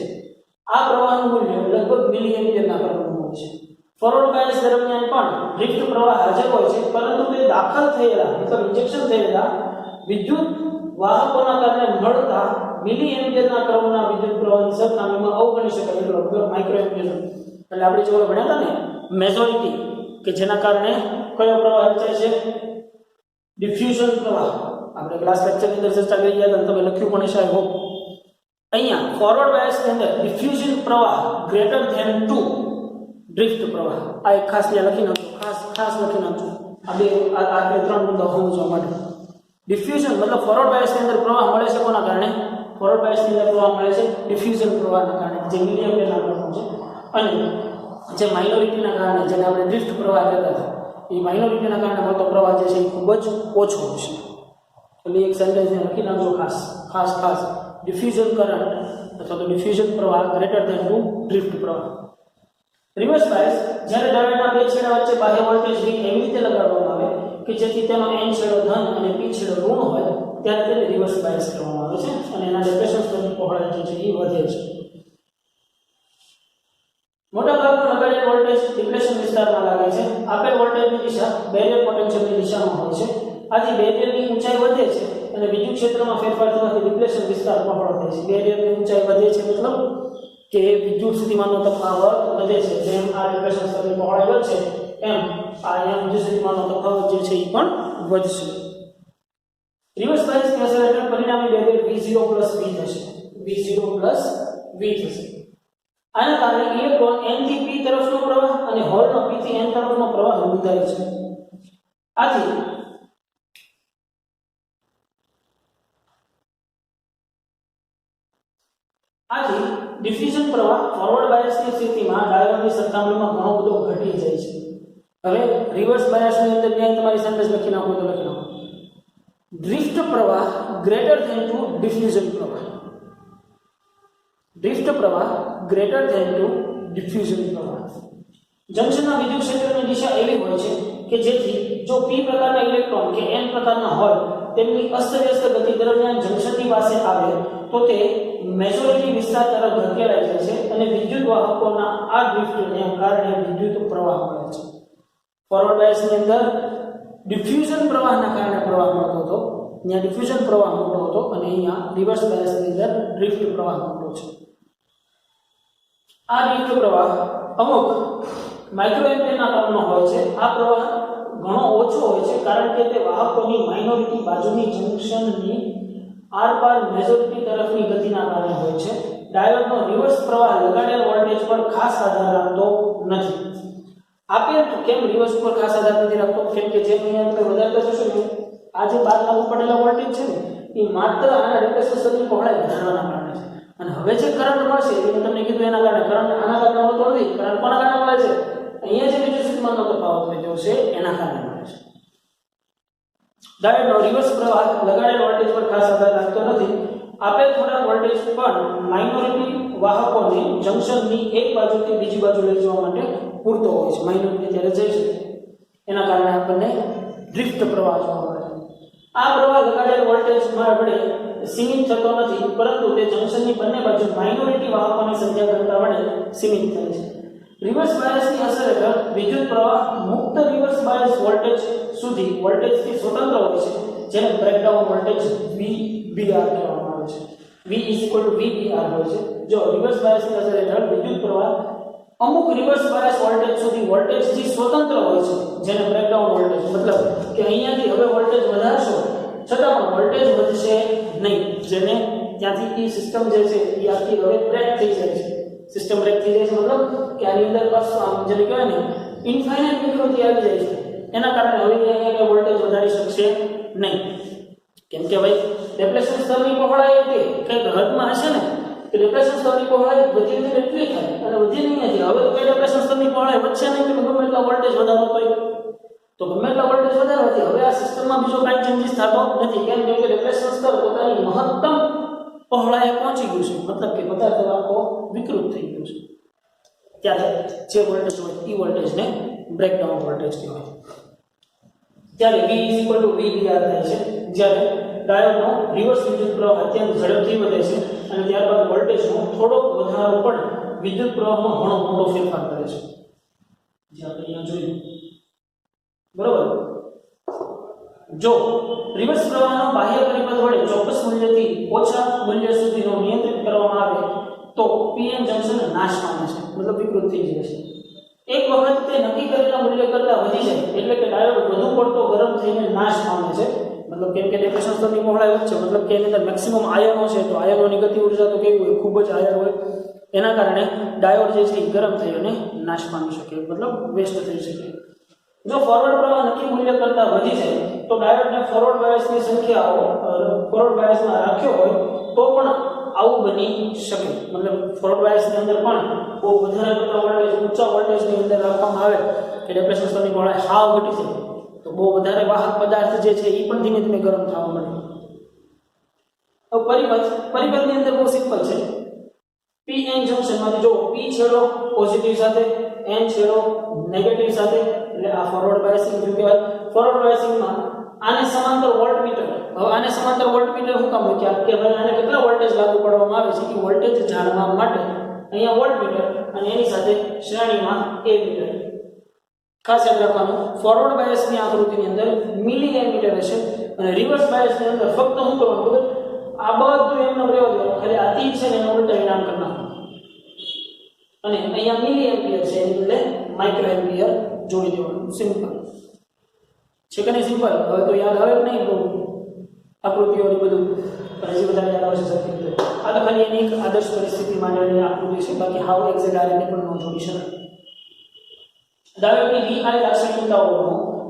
આ પ્રવાહનું મૂલ્ય લગભગ મિલિએમ્પિયરના ક્રમનું હોય છે. ફોરવર્ડ બાયસ દરમિયાન પણ લિફ્ટ પ્રવાહ હાજર હોય છે, પરંતુ તે દાખલ થયેલા મતલબ ઇન્જેક્શન થયેલા વિદ્યુત વાહકોના કારણે મળતા મિલી એમ્પિયરના ક્રમના વિદ્યુત પ્રવાહની સરખામણીમાં અવગણી શકાય એટલો મતલબ માઇક્રો એમ્પિયર. એટલે આપણે જે ભણ્યા હતા ને મેજોરિટી કે જેના કારણે કયો પ્રવાહ રચાય છે, ડિફ્યુઝન પ્રવાહ. આપણે ક્લાસ લેક્ચરની અંદર ચર્ચા કરી ગયા હતા, તમે લખ્યું પણ હશે આઈ હોપ. અહીંયા ફોરવર્ડ બાયસની અંદર ડિફ્યુઝન પ્રવાહ ગ્રેટર ધેન ટુ ડ્રિફ્ટ પ્રવાહ. આ એક ખાસ ત્યાં લખી નાખજો, ખાસ લખી નાખજો. આ ત્રણ મુદ્દા સમજવા માટે. ડિફ્યુઝન મતલબ ફોરવર્ડ બાયસની અંદર પ્રવાહ મળે છે કોના કારણે? ફોરવર્ડ બાયસની અંદર પ્રવાહ મળે છે ડિફ્યુઝન પ્રવાહના કારણે, જે મિલી એમ્પિયરના પ્રવાહ છે. અને જે માઇનોરિટીના કારણે, જેને આપણે ડ્રિફ્ટ પ્રવાહ કહેતા હતા, એ માઇનોરિટીના કારણે મળતો પ્રવાહ જે છે એ ખૂબ જ ઓછો હોય છે. એટલે એક સેન્ટેન્સને લખી નાખજો ખાસ ડિફ્યુઝન કરંટ અથવા તો ડિફ્યુઝન પ્રવાહ ગ્રેટર ધેન ટુ ડ્રિફ્ટ પ્રવાહ. રિવર્સ બાયસ જ્યારે ડાયોડના બે છેડા વચ્ચે બાહ્ય વોલ્ટેજ V એવી રીતે લગાડવામાં આવે કે જેથી તેનો n છેડો ધન અને p છેડો ઋણ હોય, ત્યારે તેને રિવર્સ બાયસ કહેવામાં આવે છે અને એના ડેપ્રેશન સ્તરની પહોળાઈ જે છે એ વધે છે. મોટાભાગનો લગાડેલ વોલ્ટેજ ડિપ્લેશન વિસ્તારમાં લાગે છે. આપેલ વોલ્ટેજની દિશા બેરિયર પોટેન્શિયલની દિશામાં હોય છે. આથી બેરિયરની ઊંચાઈ વધે છે અને વિદ્યુત ક્ષેત્રમાં ફેરફાર થવાથી ડિપ્લેશન વિસ્તાર પહોળો થાય છે. બેરિયરની ઊંચાઈ વધે છે મતલબ કે વિદ્યુત સ્થિતિમાનનો તફાવત વધે છે. જેમ આ ડિપ્લેશન સ્તરની પહોળાઈ વધશે એમ આ અહીંયા વિદ્યુત સ્થિતિમાનનો તફાવત જે છે એ પણ વધશે. રિવર્સ બાયસની અસર હેઠળ પરિણામી બેરિયર V0 V થશે. V0 V થશે. આના કારણે ઇલેક્ટ્રોન n થી p તરફનો પ્રવાહ અને હોલનો p થી n તરફનો પ્રવાહ બંધાય છે. આથી ડિફ્યુઝન પ્રવાહ ફોરવર્ડ બાયસની સ્થિતિમાં ડાયોડની સરખામણીમાં ઘણો બધો ઘટી જાય છે. હવે રિવર્સ બાયસની અંદર ક્યાંય તમારી સેન્ટેન્સ લખી નાખો તો લખી નાખો. ડ્રિફ્ટ પ્રવાહ ગ્રેટર ધેન ટુ ડિફ્યુઝન પ્રવાહ. ડ્રિફ્ટ પ્રવાહ ગ્રેટર ધેન ટુ ડિફ્યુઝન પ્રવાહ. જંક્શનના વિદ્યુત ક્ષેત્રની દિશા એવી હોય છે કે જેથી જો p પ્રકારના ઇલેક્ટ્રોન કે n પ્રકારના હોય તેમની અસ્તવ્યસ્ત ગતિ દરમિયાન જંક્શનની પાસે આવે તો તે મેજોરિટી વિસ્તાર તરફ ધકેલાઈ જાય છે અને વિદ્યુત વાહકોના આ ડ્રિફ્ટને કારણે વિદ્યુત પ્રવાહ મળે છે. ફોરવર્ડ બાયસની અંદર ડિફ્યુઝન પ્રવાહના કારણે પ્રવાહ મળતો હતો, અહીંયા ડિફ્યુઝન પ્રવાહ મોટો હતો અને અહીંયા રિવર્સ બાયસની અંદર ડ્રિફ્ટ પ્રવાહ મોટો છે. આ ડ્રિફ્ટ પ્રવાહ અમુક માઇક્રો એમ્પિયરના ક્રમનો હોય છે. આ પ્રવાહ ઘણો ઓછો હોય છે કારણ કે તે વાહકોની માઇનોરિટી બાજુની જંક્શનની આરપાર મેજોરિટી તરફની ગતિના કારણે હોય છે. ડાયોડનો રિવર્સ પ્રવાહ લગાડેલ વોલ્ટેજ પર ખાસ આધાર રાખતો નથી. આપેલ કેમ રિવર્સ પર ખાસ આધાર નથી રાખતો? કેમ કે જેમ અહીંયા તમે વધારતા જશો ને આ જે બહાર લાગુ પડેલા વોલ્ટેજ છે ને એ માત્ર આના ડિપ્લેશન સ્તરની પહોળાઈ વધારવાના કારણે છે. અને હવે જે કરંટ મળશે એ મેં તમને કીધું એના કારણે કરંટ આના કારણે મળતો નથી. કરંટ કોના કારણે મળે છે? અહીંયા જે વિદ્યુત સ્થિતિમાનનો તફાવત વધ્યો છે એના કારણે મળે છે. ડાયોડનો રિવર્સ પ્રવાહ લગાડેલ વોલ્ટેજ પર ખાસ આધાર રાખતો નથી. આપેલ થોડા વોલ્ટેજ પણ માઇનોરિટી વાહકોને જંક્શનની એક બાજુથી બીજી બાજુ લઈ જવા માટે પૂરતો હોય છે. માઇનોરિટી ત્યારે જઈ શકે એના કારણે આપણને ડ્રિફ્ટ પ્રવાહ જોવા મળે છે. આ પ્રવાહ લગાડેલ વોલ્ટેજમાં વડે સીમિત થતો નથી પરંતુ તે જંક્શનની બંને બાજુ માઇનોરિટી વાહકોની સંખ્યા કરતા વડે સીમિત થાય છે. રિવર્સ બાયસની અસર હેઠળ વિદ્યુત પ્રવાહ મુક્ત રિવર્સ બાયસ વોલ્ટેજ સુધી વોલ્ટેજથી સ્વતંત્ર હોય છે, જેને બ્રેકડાઉન વોલ્ટેજ VBR કહેવામાં આવે છે. V VBR હોય છે. જો રિવર્સ બાયસની અસર હેઠળ વિદ્યુત પ્રવાહ અમુક રિવર્સ બાયસ વોલ્ટેજ સુધી વોલ્ટેજથી સ્વતંત્ર હોય છે, જેને બ્રેકડાઉન વોલ્ટેજ મતલબ કે અહીંયાથી હવે વોલ્ટેજ વધારશો છતાં પણ વોલ્ટેજ વધશે નહીં, જેને ત્યાંથી એ સિસ્ટમ જે છે એ આખી હવે બ્રેક થઈ જાય છે. સિસ્ટમ બ્રેક થઈ જાય છે મતલબ કે આની અંદર જેને કહેવાય ને ઇન્ફાઇનાઇટ વિકૃતિ આવી જાય છે. એના કારણે હવે અહીંયા વોલ્ટેજ વધારી શકશે નહીં. કેમ કે ભાઈ ડેપ્લેશન સ્તરની પહોળાઈ હતી કંઈક હદમાં હશે ને કે ડેપ્લેશન સ્તરની પહોળાઈ વધી વધી એટલી થાય અને વધી નહીં હતી. હવે તો કઈ ડેપ્લેશન સ્તરની પહોળાઈ વધશે નહીં કે ગમે એટલા વોલ્ટેજ વધારો તો ગમે એટલા વોલ્ટેજ વધારવાથી હવે આ સિસ્ટમમાં બીજો કાંઈ ચેન્જીસ થતો નથી. કેમ કે ડેપ્લેશન સ્તર પોતાની મહત્તમ પહોળાઈએ પહોંચી ગયું છે, મતલબ કે પદાર્થ આખો વિકૃત થઈ ગયો છે. ત્યારે જે વોલ્ટેજ હોય એ વોલ્ટેજને બ્રેકડાઉન વોલ્ટેજ કહેવાય. ત્યારે V VBR થાય છે જ્યારે ડાયોડનો રિવર્સ વિદ્યુત પ્રવાહ અત્યંત ઝડપથી વધે છે અને ત્યારબાદ વોલ્ટેજનો થોડોક વધારો પણ વિદ્યુત પ્રવાહમાં ઘણો મોટો ફેરફાર કરે છે, જે આપણે અહીંયા જોયું. બરોબર. જો રિવર્સ પ્રવાહનો બાહ્ય પરિપથ વડે ચોક્કસ મૂલ્યથી ઓછા મૂલ્ય સુધીનો નિયંત્રિત કરવામાં આવે તો પીએન જંકશન નાશ પામે છે, મતલબ વિકૃત થઈ જાય છે. એક વખત તે નક્કી કરેલા મૂલ્ય કરતાં વધી જાય એટલે કે ડાયોડ વધુ પડતો ગરમ થઈને નાશ પામે છે, મતલબ કેમ કે ડેપ્રેશન સ્તરની પહોળાઈ વધશે, મતલબ કે એની અંદર મેક્સિમમ આયનો છે, તો આયનોની ગતિ ઉર્જા તો કેવી હોય, ખૂબ જ હાયર હોય. એના કારણે ડાયોડ જે છે એ ગરમ થઈ અને નાશ પામી શકે, મતલબ વેસ્ટ થઈ શકે. જો ફોરવર્ડ પ્રવાહ નક્કી મૂલ્ય કરતાં વધી જાય તો ડાયોડને ફોરવર્ડ બાયસની સંખ્યાઓ ફોરવર્ડ બાયસમાં રાખ્યો હોય તો પણ આવું બની શકે, મતલબ ફોરવર્ડ બાયસની અંદર પણ બહુ વધારે પડતા વોલ્ટેજ ઊંચા વોલ્ટેજની અંદર રાખવામાં આવે કે ડેપ્રેશન સ્તરની પહોળાઈ હાવ ઘટી જાય તો બહુ વધારે વાહક પદાર્થ જે છે એ પણ ધીમે ધીમે ગરમ થવા મળે. હવે પરિપથની અંદર બહુ સિમ્પલ છે. પીએન જંક્શનમાંથી જો પી છેડો પોઝિટિવ સાથે, એન છેડો નેગેટિવ સાથે, એટલે આ ફોરવર્ડ બાયસિંગ જો કહેવાય. ફોરવર્ડ બાયસિંગમાં આને સમાંતર વોલ્ટમીટર, હવે આને સમાંતર વોલ્ટમીટર શું કામ મૂક્યા કે ભાઈ આને કેટલા વોલ્ટેજ લાગુ પાડવામાં આવે છે એ વોલ્ટેજ જાણવા માટે અહીંયા વોલ્ટમીટર અને એની સાથે શ્રેણીમાં એ મીટર. ખાસ યાદ રાખવાનું, ફોરવર્ડ બાયસની આકૃતિની અંદર મિલી એમીટર હશે અને રિવર્સ બાયસની અંદર ફક્ત શું કરવાનું ખબર, આ બધું એમનો રહેવા દેવાનું, ખાલી આ તીર છે ને એનો ઉલટા નામ કરી નાખવાનું અને અહીંયા મિલી એમ્પિયર છે એની બદલે માઇક્રો એમ્પિયર જોડી દેવાનું. સિમ્પલ છે કે નહીં? સિમ્પલ. હવે તો યાદ આવે કે નહીં બહુ આકૃતિઓ ને બધું, હજી વધારે યાદ આવશે સર્કિટ. આ તો ખાલી એની એક આદર્શ પરિસ્થિતિ માટેની આકૃતિ છે, બાકી હાવ એક્ઝેક્ટ આ રીતે પણ ન જોડી શકાય. ડાયોડની વીઆઈ લાક્ષણિકતાઓનો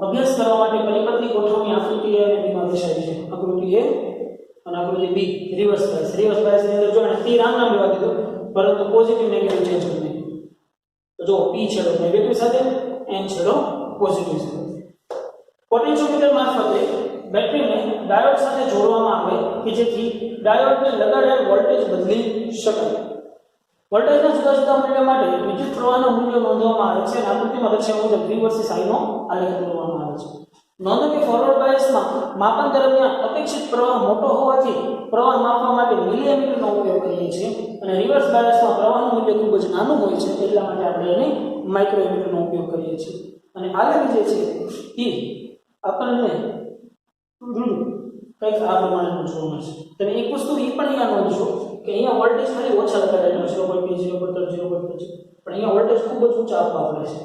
અભ્યાસ કરવા માટે પરિપથની ગોઠવણી આકૃતિ A અને B માં દર્શાવી છે. આકૃતિ A અને આકૃતિ B. Reverse bias. રિવર્સ બાયસની અંદર જો તીર આમ નામ લેવા દીધું, પરંતુ પોઝિટિવ નેગેટિવ ચેન્જ કરી દીધું. તો જો P છેડો નેગેટિવ સાથે, N છેડો પોઝિટિવ સાથે. પોટેન્શિયોમીટર મારફતે બેટરીને ડાયોડ સાથે જોડવામાં આવે કે જેથી ડાયોડને લગાડેલ વોલ્ટેજ બદલી શકાય. વોલ્ટેજના જુદા જુદા મૂલ્ય માટે વિદ્યુત પ્રવાહનું મૂલ્ય નોંધવામાં આવે છે અને આકૃતિમાં દર્શાવ્યા મુજબ V વર્સિસ I નો આલેખ કરવામાં આવે છે. નોંધો કે ફોરવર્ડ બાયસમાં માપન દરમિયાન અપેક્ષિત પ્રવાહ મોટો હોવાથી પ્રવાહ માપવા માટે મિલીએમીટરનો ઉપયોગ કરીએ છીએ અને રિવર્સ બાયસમાં પ્રવાહનું મૂલ્ય ખૂબ જ નાનું હોય છે એટલા માટે આપણે એને માઇક્રોએમીટરનો ઉપયોગ કરીએ છીએ. અને આલેખ જે છે એ આપણને કંઈક આ પ્રમાણેનું જોવા મળશે. તમે એક વસ્તુ એ પણ અહીંયા નોંધશો કે અહીંયા વોલ્ટેજ ખાલી ઓછા લગાડેલો 0.2, 0.3, 0.5, પણ અહીંયા વોલ્ટેજ ખૂબ જ ઊંચા આપવા પડે છે.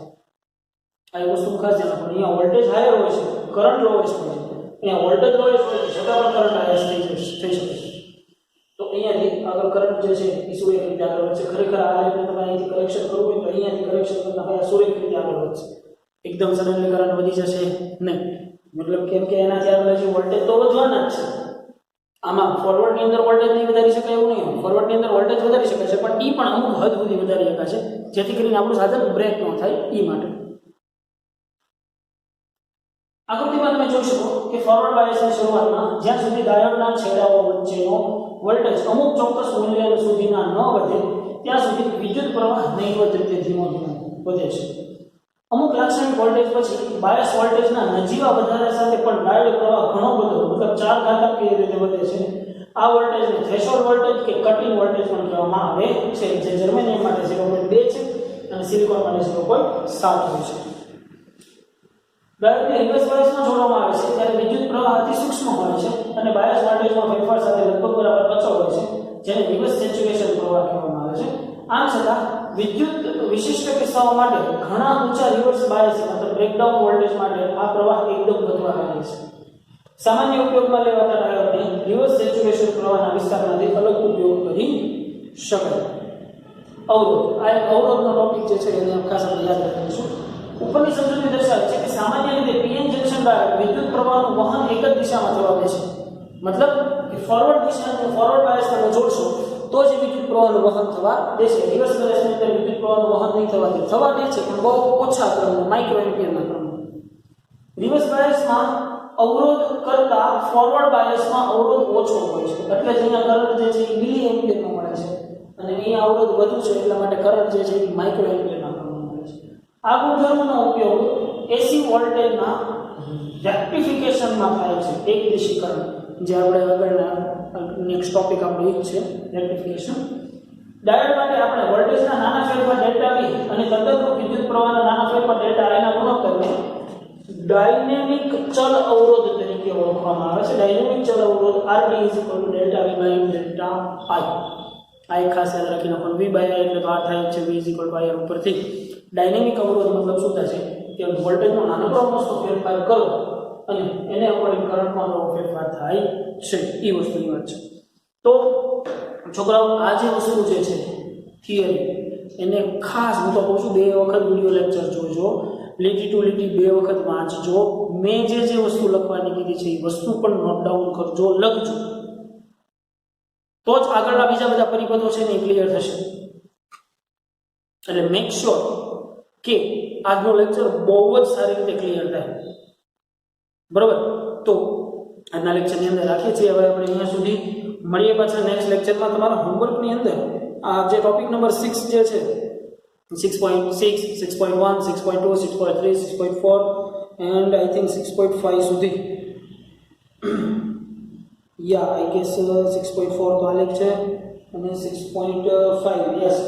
આ એક વસ્તુ ખાસ ધ્યાન રાખો. અહીંયા વોલ્ટેજ હાયર હોય છે, કરંટ લોએસ્ટ હોય છે. અહીંયા વોલ્ટેજ લોએસ્ટ હોય છે છતાં પણ કરંટ હાઈએસ્ટ થઈ શકે છે. તો અહીંયાથી આગળ કરંટ જે છે એ સુરેખ રીતે આગળ વધશે. ખરેખર આ આલેખને તમે અહીંથી કરેક્શન કરવું હોય તો અહીંયાથી કરેક્શન કરતા હોય સુરેખ રીતે આગળ વધશે. એકદમ સડનલી કરંટ વધી જશે નહીં, મતલબ કેમ કે એનાથી આગળ જે વોલ્ટેજ તો વધવાના જ છે. આમાં ફોરવર્ડની અંદર વોલ્ટેજ નહીં વધારી શકાય એવું નહીં. ફોરવર્ડની અંદર વોલ્ટેજ વધારી શકાય છે, પણ એ પણ અમુક હદ સુધી વધારી શકાય છે જેથી કરીને આપણું સાધન બ્રેક ન થાય એ માટે. આકૃતિમાં તમે જોઈ શકો કે ફોરવર્ડ બાયસની શરૂઆતમાં જ્યાં સુધી ડાયોડના છેડાઓ વચ્ચેનો વોલ્ટેજ અમુક ચોક્કસ મૂલ્ય સુધીના ન વધે ત્યાં સુધી વિદ્યુત પ્રવાહ નહિવત રીતે ધીમો ધીમો વધે છે. અમુક લાક્ષણિક વોલ્ટેજ પછી બાયસ વોલ્ટેજના નજીવા વધારા સાથે પણ ડાયોડ પ્રવાહ ઘણો બધો, મતલબ 4 ઘાતાંકીય રીતે વધે છે. આ વોલ્ટેજને થ્રેશોલ્ડ વોલ્ટેજ કે કટિંગ વોલ્ટેજ પણ કહેવામાં આવે છે, જે જર્મેનિયમ માટે 0.2 છે અને સિલિકોન માટે 0.7 હોય છે. ડાયોડને રિવર્સ બાયસમાં જોડવામાં આવે છે ત્યારે વિદ્યુત પ્રવાહ અતિ સૂક્ષ્મ હોય છે અને બાયસ વોલ્ટેજમાં ફેરફાર સાથે લગભગ બરાબર અચળ હોય છે, જેને રિવર્સ સેચ્યુરેશન પ્રવાહ કહેવામાં આવે છે. આમ છતાં વિદ્યુત વિશિષ્ટ કિસ્સાઓ માટે ઘણા ઊંચા રિવર્સ બાયસ મતલબ બ્રેકડાઉન વોલ્ટેજ માટે આ પ્રવાહ એકદમ ઘટવા લાગે છે. સામાન્ય ઉપયોગમાં લેવાતા ડાયોડને રિવર્સ સેચ્યુરેશન પ્રવાહના વિસ્તારમાંથી અલગ ઉપયોગ કરી શકાય. અવરોધ. આ એક અવરોધનો ટોપિક જે છે એને ખાસ આપણે યાદ રાખીશું. ઉપરની સમજૂતી દર્શાવે છે કે સામાન્ય રીતે પીએન જંકશન ડાયોડ વિદ્યુત પ્રવાહનું વહન એક જ દિશામાં થવા દે છે. મતલબ કે ફોરવર્ડ દિશાને ફોરવર્ડ બાયસ તમે જોડશો તો જ વિદ્યુત પ્રવાહનું વહન થવા દેશે. રિવર્સ બાયસની અંદર વિદ્યુત પ્રવાહનું વહન નહીં થવા દે. થવા દે છે પણ બહુ ઓછા ક્રમમાં, માઇક્રો એમ્પિયરના ક્રમમાં. રિવર્સ બાયસમાં અવરોધ કરતા ફોરવર્ડ બાયસમાં અવરોધ ઓછો હોય છે, એટલે જ અહીંયા કરંટ જે છે એ મિલી એમ્પિયરનો મળે છે અને અહીંયા અવરોધ વધુ છે એટલા માટે કરંટ જે છે એ માઇક્રો એમ્પિયરના ક્રમમાં મળે છે. આ ગુણધર્મનો ઉપયોગ એસી વોલ્ટેજના રેક્ટિફિકેશનમાં થાય છે. એક દિશીકરણ, જે આપણે આગળના નેક્સ્ટ ટોપિક આપણો એ જ છે, રેક્ટિફિકેશન. ડાયોડ માટે આપણે વોલ્ટેજના નાના ફેરફાર ડેલ્ટા V અને તદ્દનરૂપ વિદ્યુત પ્રવાહના નાના ફેરફાર ડેલ્ટા I ના ગુણોત્તરને ડાયનેમિક ચલ અવરોધ તરીકે ઓળખવામાં આવે છે. ડાયનેમિક ચલ અવરોધ RT delta V by delta I. આ એક ખાસ યાદ રાખી નાખવાનું. V બાય I એટલે તો આ થાય છે V IR ઉપરથી. ડાયનેમિક અવરોધ મતલબ શું થાય છે કે વોલ્ટેજનો નાનકડો અમસ્તો ફેરફાર કરો અને એને અકોર્ડિંગ કરંટમાં નવો ફેરફાર થાય છે. એ વસ્તુની વાત છે. તો છોકરાઓ આ જે વસ્તુ જે છે થિયરી, એને ખાસ હું તો કહું છું 2 વખત વિડિયો લેક્ચર જોજો, લીટી ટુ લીટી 2 વખત વાંચજો. મેં જે વસ્તુ લખવાની કીધી છે એ વસ્તુ પણ નોટ ડાઉન કરજો, લખજો, તો જ આગળના બીજા બધા પરિપથો છે ને ક્લિયર થશે. એટલે મેક શ્યોર કે આજનો લેક્ચર બહુ જ સારી રીતે ક્લિયર થાય. બરાબર? તો આજના લેક્ચરની અંદર રાખીએ છીએ. હવે આપણે અહીંયા સુધી મળીએ પાછા નેક્સ્ટ લેક્ચરમાં. તમારા હોમવર્કની અંદર આ જે ટોપિક નંબર 6 જે છે 6.6, 6.1, 6.2, 6.3, 6.4 એન્ડ આઈ થિંક 6.5 સુધી, યા આઈ ગેસ 6.4 તો આલેખ છે અને 6.5 યસ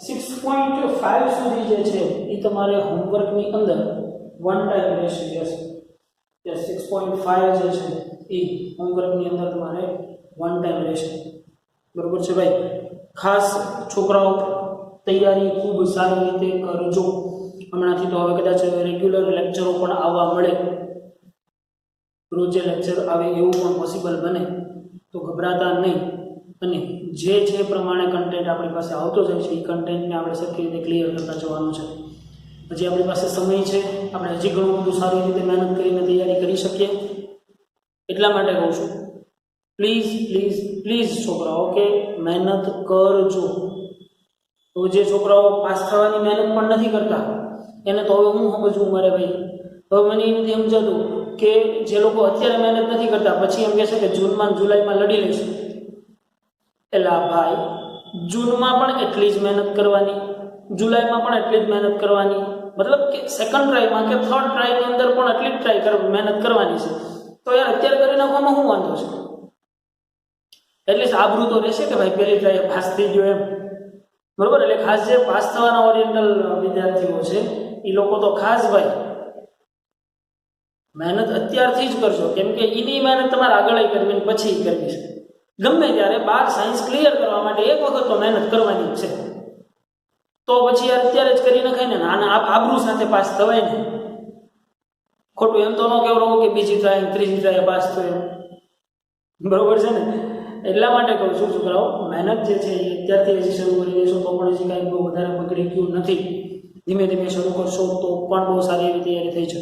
6.5 સુધી જે છે એ તમારે હોમવર્કની અંદર વન ટાઈમ રહેશે. યસ યસ 6.5 જે છે એ હોમવર્કની અંદર તમારે વન ટાઈમ રહેશે. બરોબર છે ભાઈ? ખાસ છોકરાઓ તૈયારી ખૂબ સારી રીતે કરજો. હમણાંથી તો હવે કદાચ રેગ્યુલર લેક્ચરો પણ આવવા મળે, રોજે લેક્ચર આવે એવું પણ પોસિબલ બને, તો ગભરાતા નહીં. અને જે પ્રમાણે કન્ટેન્ટ આપણી પાસે આવતો જાય છે એ કન્ટેન્ટને આપણે સરખી રીતે ક્લિયર કરતા જવાનું છે. હજી આપણી પાસે સમય છે, આપણે હજી ઘણું બધું સારી રીતે મહેનત કરીને તૈયારી કરી શકીએ. એટલા માટે કહું છું, પ્લીઝ પ્લીઝ પ્લીઝ છોકરાઓ કે મહેનત કરજો. તો જે છોકરાઓ પાસ થવાની મહેનત પણ નથી કરતા એને તો હવે હું સમજવું મારે ભાઈ. હવે મને એ નથી સમજાતું કે જે લોકો અત્યારે મહેનત નથી કરતા પછી એમ કહે છે કે જૂનમાં જુલાઈમાં લડી લઈશું. એટલે ભાઈ જૂનમાં પણ એટલી જ મહેનત કરવાની, જુલાઈમાં પણ એટલી જ મહેનત કરવાની, મતલબ કે સેકન્ડ ટ્રાયમાં કે થર્ડ ટ્રાયની અંદર પણ એટલી જ મહેનત કરવાની છે. તો યાર અત્યારે કરી નાખવામાં શું વાંધો છે? એટલીસ્ટ આબરૂ તો રહેશે કે ભાઈ પહેલી ટ્રાય પાસ થઈ ગયો એમ. બરોબર? એટલે ખાસ જે પાસ થવાના ઓરિએન્ટલ વિદ્યાર્થીઓ છે એ લોકો તો ખાસ ભાઈ મહેનત અત્યારથી જ કરજો, કેમ કે એની મહેનત તમારે આગળ કરવી પછી કરવી છે. ગમે ત્યારે 12 સાયન્સ ક્લિયર કરવા માટે એક વખત તો મહેનત કરવાની છે. તો પછી યાર અત્યારે જ કરી નખાય ને, આના આબરૂ સાથે પાસ થવાય ને. ખોટું એમ તો ન કહેવું કે બીજી ટ્રાય ત્રીજી ટ્રાય પાસ થયો. બરોબર છે ને? એટલા માટે કહું છું છોકરાઓ, મહેનત જે છે એ અત્યારથી હજી શરૂ કરી દેશો તો પણ હજી કાંઈ બહુ વધારે બગડી ગયું નથી. ધીમે ધીમે શરૂ કરશો તો પણ બહુ સારી એવી તૈયારી થઈ જશે.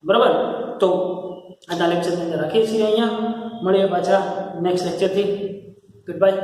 બરાબર? તો આજના લેક્ચરની અંદર રાખીએ છીએ અહીંયા. મળીએ પાછા નેક્સ્ટ લેક્ચરથી. Good bye.